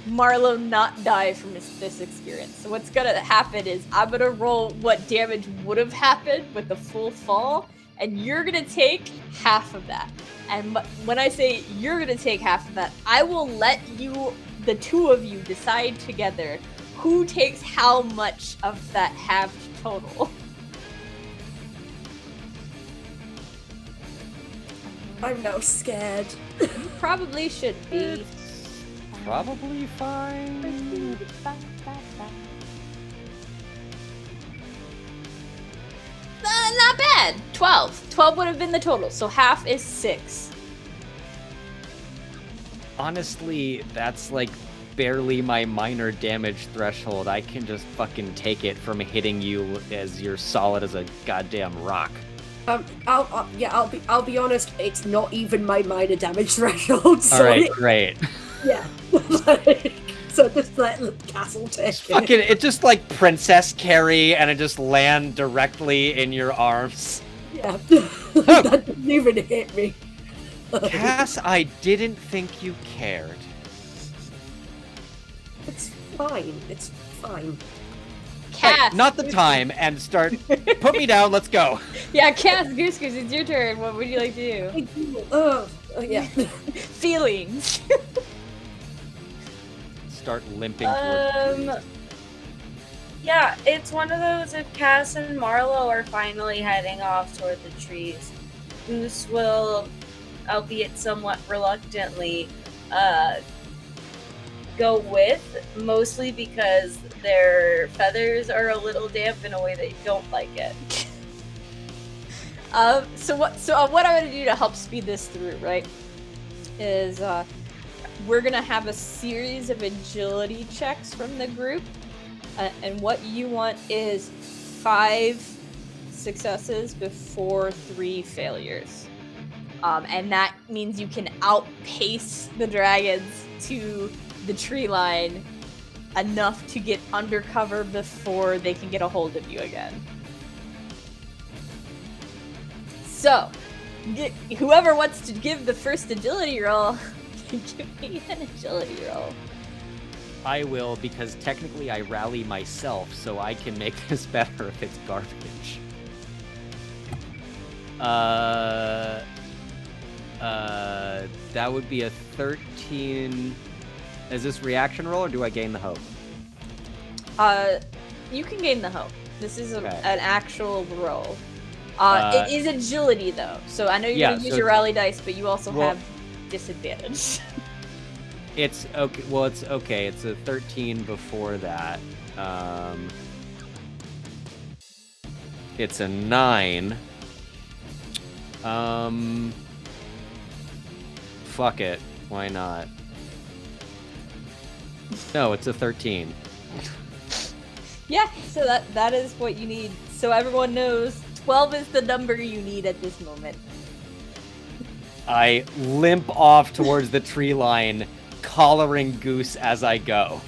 Marlowe not die from this experience. So what's gonna happen is I'm gonna roll what damage would have happened with the full fall, and you're gonna take half of that. And when I say you're gonna take half of that, I will let you, the two of you, decide together who takes how much of that halved total. I'm now scared. You probably should be. Probably fine. Not bad. 12. 12 would have been the total, so half is 6. Honestly, that's like barely my minor damage threshold. I can just fucking take it from hitting you as you're solid as a goddamn rock. I'll be honest. It's not even my minor damage threshold. So All right, great. Yeah. So just let Castle take it. Fucking, it just like princess carry, and it just land directly in your arms. Yeah. That didn't even hit me. Cass, I didn't think you cared. It's fine. It's fine. Cass. Hey, not the time, and start. Put me down. Let's go. Yeah, Cass, Goose Goose, it's your turn. What would you like to do? Oh yeah. Feelings. Start limping towards Yeah, it's one of those if Cass and Marlowe are finally heading off toward the trees. Goose will, albeit somewhat reluctantly, go with, mostly because their feathers are a little damp in a way that you don't like it. So what I'm gonna do to help speed this through, right, is we're gonna have a series of agility checks from the group, and what you want is 5 successes before 3 failures, and that means you can outpace the dragons to the tree line enough to get undercover before they can get a hold of you again. So, whoever wants to give the first agility roll, give me an agility roll. I will, because technically I rally myself, so I can make this better if it's garbage. That would be a 13. Is this reaction roll, or do I gain the hope? You can gain the hope. This is Okay. an actual roll. It is agility, though, so I know you're gonna use so your rally dice, but you also well, have disadvantage. It's okay. Well, it's okay. It's a 13 before that. It's a 9. Fuck it. Why not? No, it's a 13. Yeah, so that is what you need. So everyone knows 12 is the number you need at this moment. I limp off towards the tree line, collaring Goose as I go.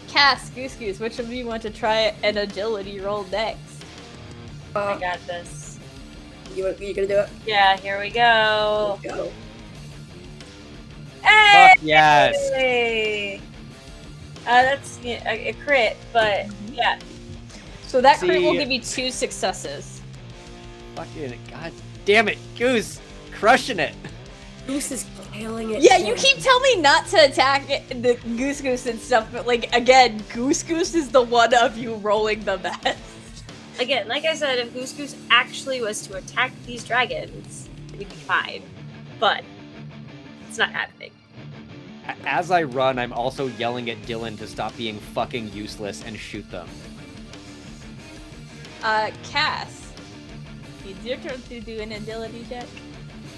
Cass, Goose Goose, which of you want to try an agility roll next? I got this. You gonna do it? Yeah, here we go. Go. Hey! Fuck yes! That's a crit, but yeah. So that crit will See- give you 2 successes. Fucking god damn it, Goose! Crushing it! Goose is killing it. Yeah, you keep telling me not to attack the Goose Goose and stuff, but like again, Goose Goose is the one of you rolling the best. Again, like I said, if Goose Goose actually was to attack these dragons, we'd be fine. But it's not happening. As I run, I'm also yelling at Dylan to stop being fucking useless and shoot them. Cass, it's your turn to do an agility check.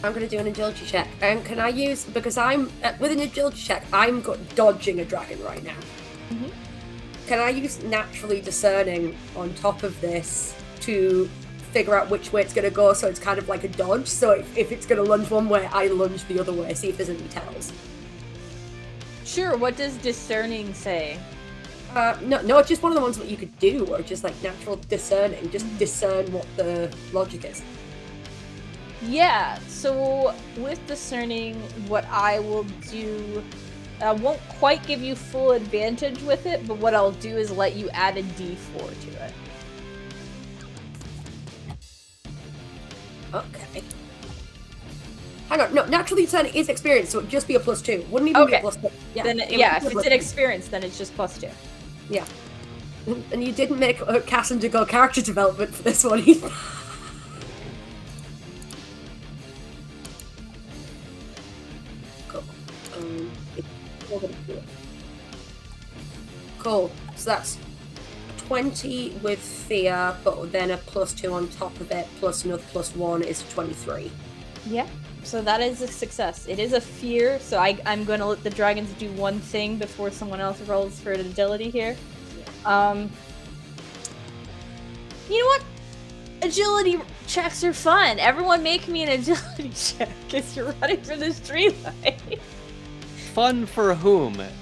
I'm gonna do an agility check. Can I use, because I'm with an agility check, I'm dodging a dragon right now. Mhm. Can I use naturally discerning on top of this to figure out which way it's gonna go, so it's kind of like a dodge? So if it's gonna lunge one way, I lunge the other way. See if there's any tells. Sure. What does discerning say? No, it's just one of the ones that you could do, or just like natural discerning, just discern what the logic is. Yeah, so with discerning, what I will do, I won't quite give you full advantage with it, but what I'll do is let you add a d4 to it. Okay. Hang on, no, natural discerning is experience, so it'd just be a +2. Wouldn't even be a Okay. +2. Yeah, Then, it yeah, would be if a it's an +2. experience, then it's just +2. Yeah. And you didn't make Cass undergo character development for this one either. Cool. Cool. So that's 20 with fear, but then a +2 on top of it, plus another +1 is 23. Yeah. So that is a success. It is a fear, so I'm going to let the dragons do one thing before someone else rolls for an agility here. You know what? Agility checks are fun. Everyone make me an agility check because you're running for this tree line. Fun for whom? It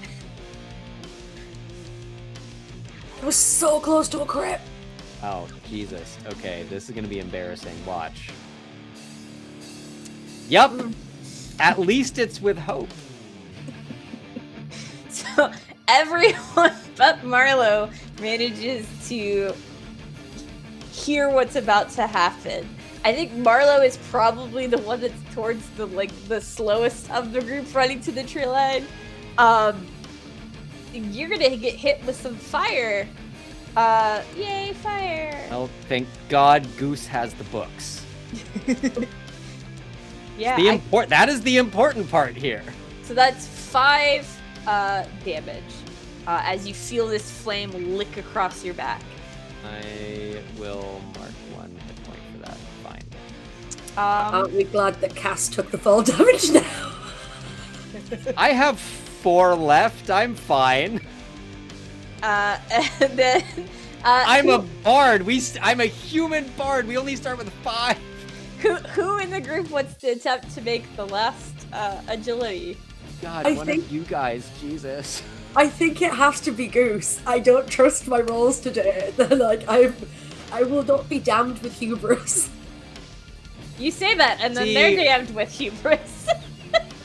was so close to a crit. Oh, Jesus. Okay, this is gonna be embarrassing. Watch. Yep. At least it's with hope. So everyone but Marlo manages to hear what's about to happen. I think Marlo is probably the one that's towards the slowest of the group running to the tree line. You're gonna get hit with some fire. Yay, fire! Well, thank God Goose has the books. Yeah, That is the important part here. so that's 5 damage as you feel this flame lick across your back. I will mark 1 hit point for that. Fine. Aren't we glad that Cass took the fall damage now? I have 4 left. I'm fine. And then I'm a bard. I'm a human bard. We only start with 5. who in the group wants to attempt to make the last agility? God, I one think- of you guys. Jesus. I think it has to be Goose. I don't trust my rolls today. Like I will not be damned with hubris. You say that, and then See- they're damned with hubris.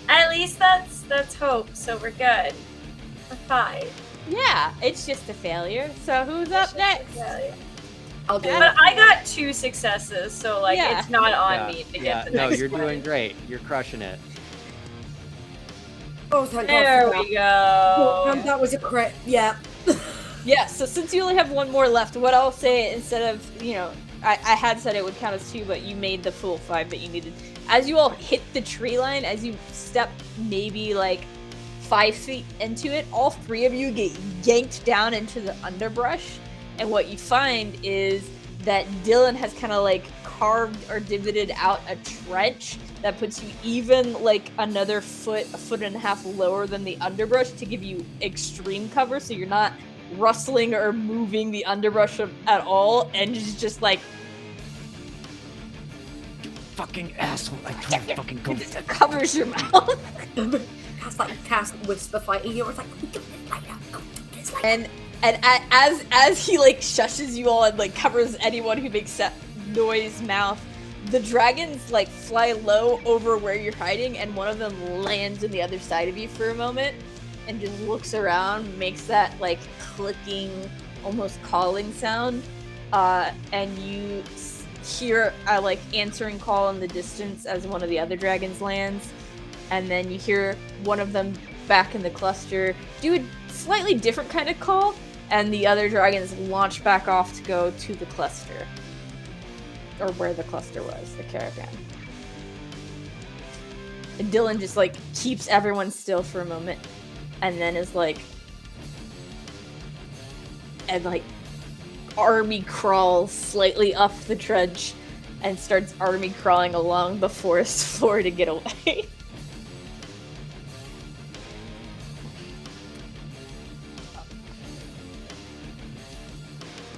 At least that's hope, so we're good. We're fine. Yeah, it's just a failure. So who's up next? Yeah. I'll do Yeah. But it. I got 2 successes, so like Yeah. it's not on Yeah, me to yeah. get the No, next you're one. doing great. You're crushing it. Oh, thank There God for we that. go. Oh, that was a crit. Yeah. Yeah, so since you only have one more left, what I'll say instead of, I had said it would count as 2, but you made the full 5 that you needed. As you all hit the tree line, as you step maybe 5 feet into it, all 3 of you get yanked down into the underbrush. And what you find is that Dylan has kind of carved or divoted out a trench that puts you even another a foot and a half lower than the underbrush to give you extreme cover, so you're not rustling or moving the underbrush at all, and just Fucking asshole. I told you fucking go. it covers your mouth. Cass whisper fighting you. It's like, And as he shushes you all and covers anyone who makes that noise mouth, the dragons fly low over where you're hiding, and one of them lands on the other side of you for a moment and just looks around, makes that clicking, almost calling sound, and you hear a answering call in the distance as one of the other dragons lands, and then you hear one of them back in the cluster do a slightly different kind of call, and the other dragons launch back off to go to the cluster, or where the cluster was, the caravan. And Dylan just keeps everyone still for a moment, and then is army crawls slightly up the trench and starts army crawling along the forest floor to get away.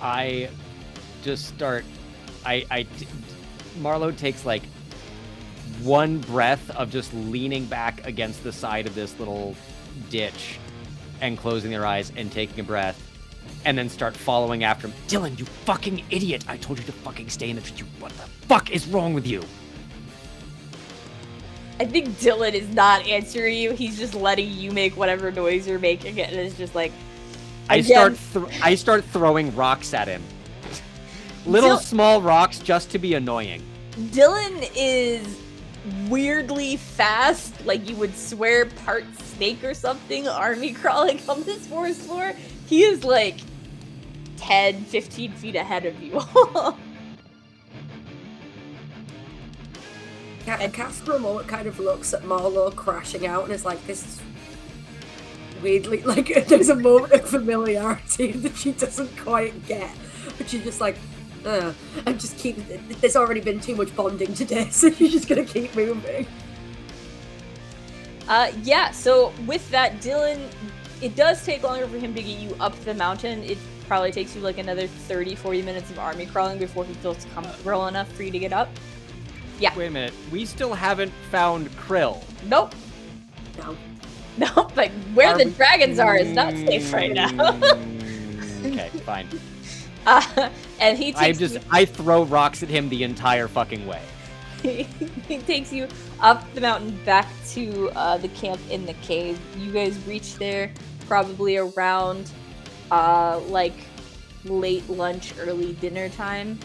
I just start. Marlo takes one breath of just leaning back against the side of this little ditch and closing their eyes and taking a breath. and then start following after him. Dylan, you fucking idiot! I told you to fucking stay in the tree. What the fuck is wrong with you? I think Dylan is not answering you. He's just letting you make whatever noise you're making, and it's just like. I start throwing rocks at him. Little small rocks just to be annoying. Dylan is weirdly fast, like you would swear part snake or something, army crawling on this forest floor. He is like 10, 15 feet ahead of you all. And Cass for a moment kind of looks at Marlowe crashing out and is like, this is weirdly, like, there's a moment of familiarity that she doesn't quite get. But she's just like, I'm just there's already been too much bonding today, so she's just gonna keep moving. Yeah, so with that, Dylan, it does take longer for him to get you up the mountain. It probably takes you like another 30-40 minutes of army crawling before he feels comfortable enough for you to get up. Yeah. Wait a minute. We still haven't found Krill. Nope. No. Nope, but where the dragons are is not safe right now. Okay, fine. And he takes I throw rocks at him the entire fucking way. he takes you up the mountain back to the camp in the cave. You guys reach there probably around like late lunch, early dinner time.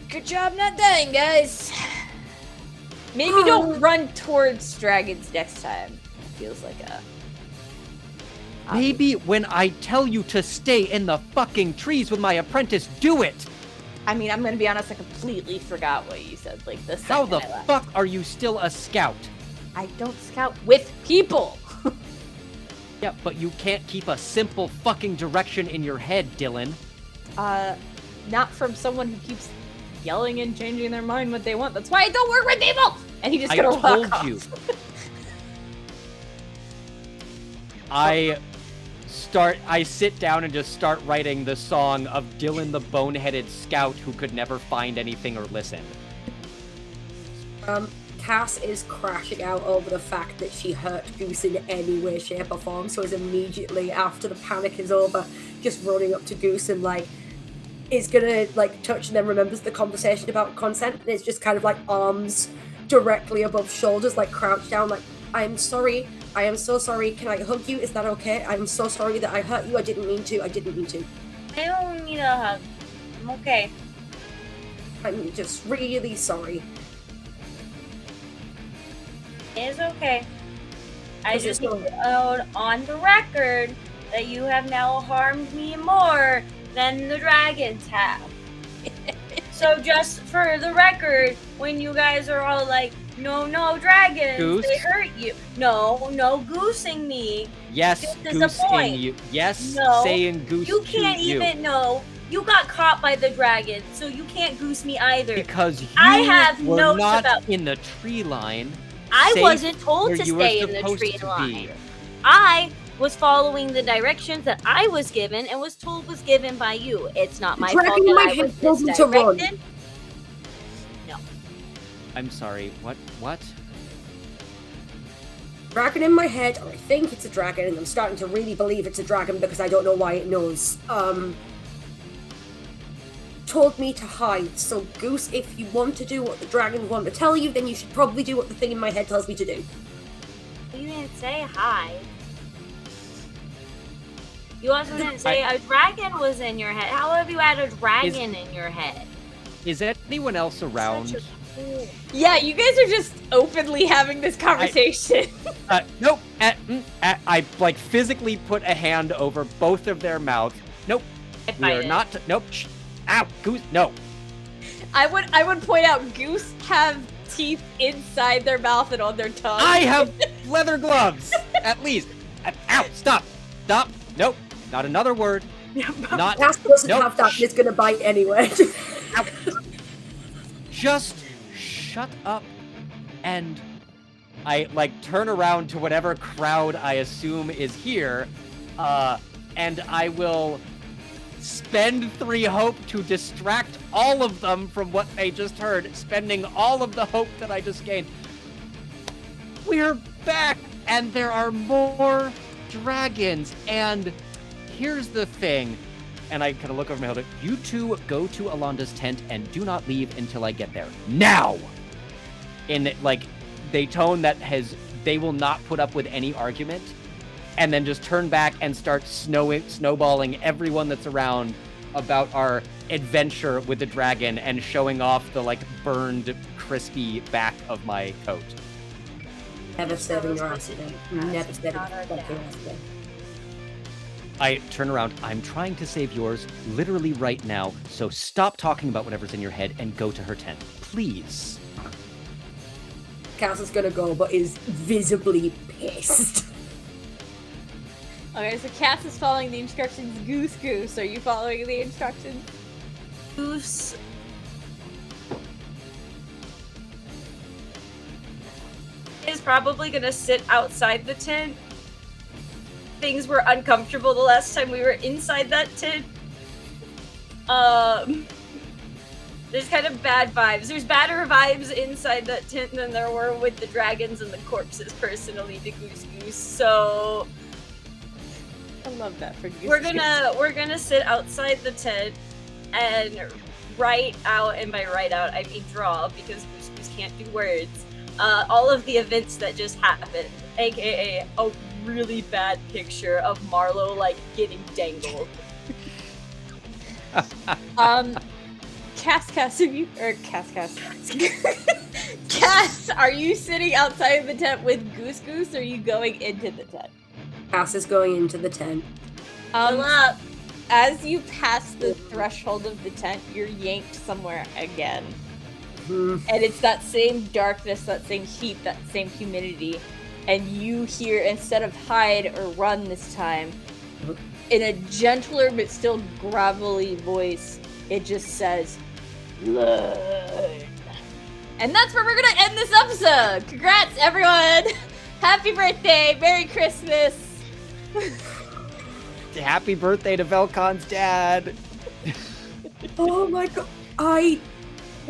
Good job not dying, guys. Maybe don't run towards dragons next time. Feels like a... Maybe when I tell you to stay in the fucking trees with my apprentice, do it! I mean, I'm gonna be honest, I completely forgot what you said, like, the How second the I left. fuck are you still a scout? I don't scout with people! Yeah, but you can't keep a simple fucking direction in your head, Dylan. Not from someone who keeps yelling and changing their mind what they want. That's why I don't work with people! And he just gonna walk told off. you. I sit down and just start writing the song of Dylan the boneheaded scout who could never find anything or listen. Cass is crashing out over the fact that she hurt Goose in any way, shape, or form, so is immediately after the panic is over, just running up to Goose and like is gonna like touch and then remembers the conversation about consent and it's just kind of like arms directly above shoulders, like crouched down, like, I'm sorry, I am so sorry, can I hug you? Is that okay? I'm so sorry that I hurt you, I didn't mean to. I don't need a hug. I'm okay. I'm just really sorry. It's okay. I Is it just need so- to note on the record that you have now harmed me more than the dragons have. So just for the record, when you guys are all like, no, dragons, Goose? they hurt you. No, goosing me. Yes, This is a goosing point. you. Yes, No, saying goose You to can't you. even know. You got caught by the dragons, so you can't goose me either. Because you I have were notes not about- in the tree line. I safe wasn't told where to you were stay in the supposed tree to line. be. I was following the directions that I was given and was told was given by you. It's not my fault Dragging my that I head was told me to run. misdirected. I'm sorry, what? Dragon in my head, or I think it's a dragon, and I'm starting to really believe it's a dragon because I don't know why it knows. Told me to hide. So, Goose, if you want to do what the dragons want to tell you, then you should probably do what the thing in my head tells me to do. You didn't say hi. You also didn't say a dragon was in your head. How have you had a dragon in your head? Is anyone else around? Such a fool. Yeah, you guys are just openly having this conversation. Nope. I like physically put a hand over both of their mouths. Nope. We are not. Nope. Shh. Ow, Goose. No. I would point out Goose have teeth inside their mouth and on their tongue. I have leather gloves. At least. Ow. Stop. Nope. Not another word. Not. Cass doesn't Nope. have that, and it's gonna bite anyway. Ow. Just shut up. And I like turn around to whatever crowd I assume is here, and I will spend 3 hope to distract all of them from what they just heard, spending all of the hope that I just gained. We're back, and there are more dragons, and here's the thing. And I kind of look over my shoulder. You two go to Alonda's tent and do not leave until I get there. Now! In, like, the tone that they will not put up with any argument. And then just turn back and start snowballing everyone that's around about our adventure with the dragon and showing off the, like, burned, crispy back of my coat. Never serving your ass again. Never serving your ass again. I turn around. I'm trying to save yours literally right now, so stop talking about whatever's in your head and go to her tent. Please. Cass is gonna go, but is visibly pissed. Okay, so Cass is following the instructions. Goose, are you following the instructions? Goose is probably gonna sit outside the tent. Things were uncomfortable the last time we were inside that tent. There's kind of bad vibes. There's badder vibes inside that tent than there were with the dragons and the corpses personally to Goose. So I love that for Goose. we're gonna sit outside the tent and write out, and by write out I mean draw, because Goose can't do words. All of the events that just happened, aka a really bad picture of Marlowe like getting dangled. Cass, are you Cass, are you sitting outside of the tent with Goose, or are you going into the tent? Cass is going into the tent. Pull up. As you pass the threshold of the tent, you're yanked somewhere again. And it's that same darkness, that same heat, that same humidity. And you hear, instead of hide or run this time, in a gentler but still gravelly voice, it just says, "Blood." And that's where we're gonna end this episode! Congrats, everyone! Happy birthday! Merry Christmas! Happy birthday to Velcon's dad! Oh my god.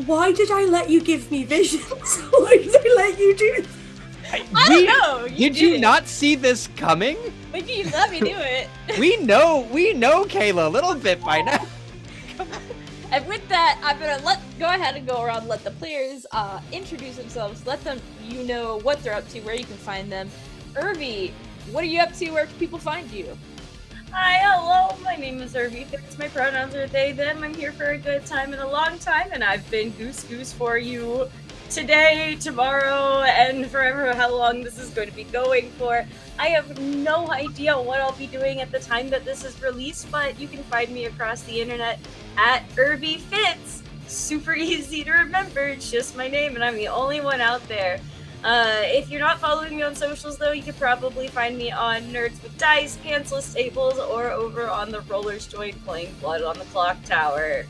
Why did I let you give me visions? Why did I let you do this? I don't know! Did you not see this coming? Maybe you let me do it. We know, Kayla, a little bit by now. And with that, I'm gonna go ahead and go around, let the players introduce themselves, let them know what they're up to, where you can find them. Irby, what are you up to? Where can people find you? Hi, hello, my name is Irby Fitz. My pronouns are they, them. I'm here for a good time and a long time, and I've been Goose for you today, tomorrow, and forever how long this is going to be going for. I have no idea what I'll be doing at the time that this is released, but you can find me across the internet at Irby Fitz. Super easy to remember, it's just my name, and I'm the only one out there. If you're not following me on socials, though, you could probably find me on Nerds with Dice, Pantsless Tables, or over on the Rollers Joint playing Blood on the Clock Tower.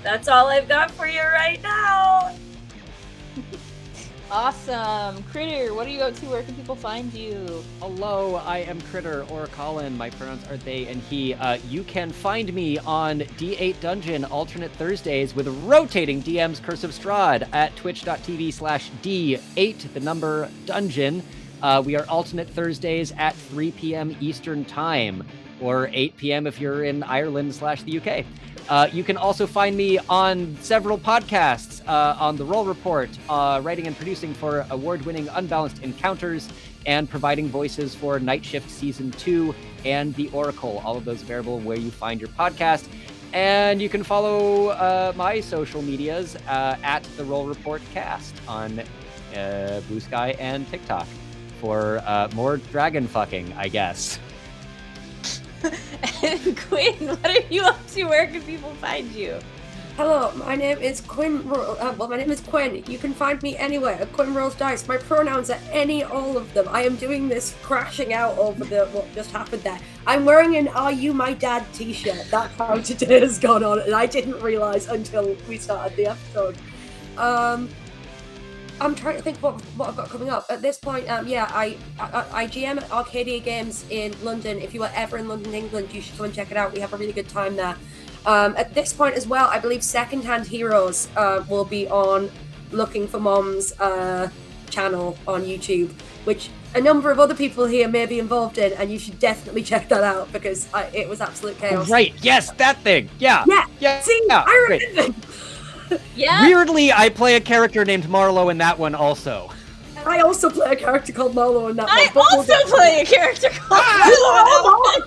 That's all I've got for you right now! Awesome. Critter, what are you up to? Where can people find you? Hello, I am Critter, or Colin. My pronouns are they and he. You can find me on D8 Dungeon alternate Thursdays with rotating DM's Curse of Strahd at twitch.tv/D8, the number dungeon. We are alternate Thursdays at 3 p.m. Eastern Time, or 8 p.m. if you're in Ireland/the UK. You can also find me on several podcasts, on The Roll Report, writing and producing for award-winning Unbalanced Encounters, and providing voices for Night Shift Season 2 and The Oracle. All of those available where you find your podcast. And you can follow my social medias at The Roll Report Cast on Blue Sky and TikTok for more dragon fucking, I guess. And Quinn, what are you up to? Where can people find you? Hello, my name is Quinn. My name is Quinn. You can find me anywhere. Quinn rolls dice. My pronouns are all of them. I am doing this crashing out over what just happened there. I'm wearing an "Are You My Dad" t-shirt. That's how today has gone on, and I didn't realize until we started the episode. I'm trying to think what I've got coming up. At this point, I GM at Arcadia Games in London. If you are ever in London, England, you should go and check it out. We have a really good time there. At this point as well, I believe Secondhand Heroes will be on Looking for Mom's channel on YouTube, which a number of other people here may be involved in, and you should definitely check that out because it was absolute chaos. Right, yes, that thing. Yeah. Yeah. See, yeah, I great. remember. Yeah. Weirdly, I play a character named Marlowe in that one also. I also play a character called Marlowe in that I one. but we'll also get to play a character called Oh,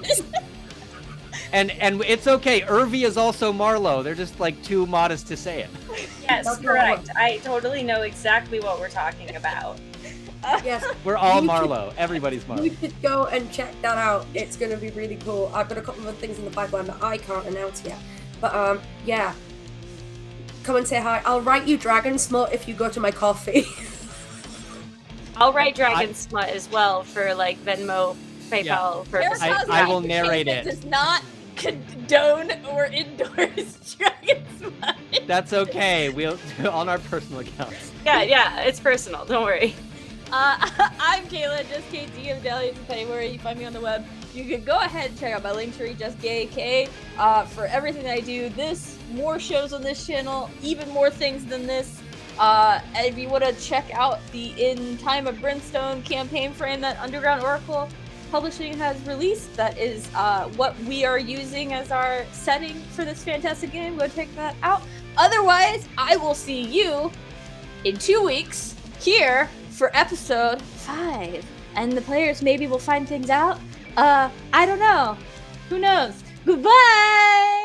And it's okay, Irvi is also Marlowe. They're just like too modest to say it. Yes, That's correct. I totally know exactly what we're talking about. Yes. We're all You should- Marlowe. Everybody's Marlowe. You should go and check that out. It's going to be really cool. I've got a couple of things in the pipeline that I can't announce yet. But, yeah. Come and say hi. I'll write you Dragon Smut if you go to my coffee. I'll write Dragon Smut as well for like Venmo, PayPal purposes. I will narrate it. Does not condone or endorse Dragon Smut. That's okay. We'll on our personal accounts. Yeah, it's personal. Don't worry. I'm Kayla, just KT of Dahlias and Pennyworth. You find me on the web. You can go ahead and check out my link tree, just GayK, for everything that I do. More shows on this channel, even more things than this. And if you want to check out the In Time of Brimstone campaign frame that Underground Oracle Publishing has released, that is what we are using as our setting for this fantastic game. Go check that out. Otherwise, I will see you in 2 weeks here for episode 5. And the players maybe will find things out. I don't know. Who knows? Goodbye!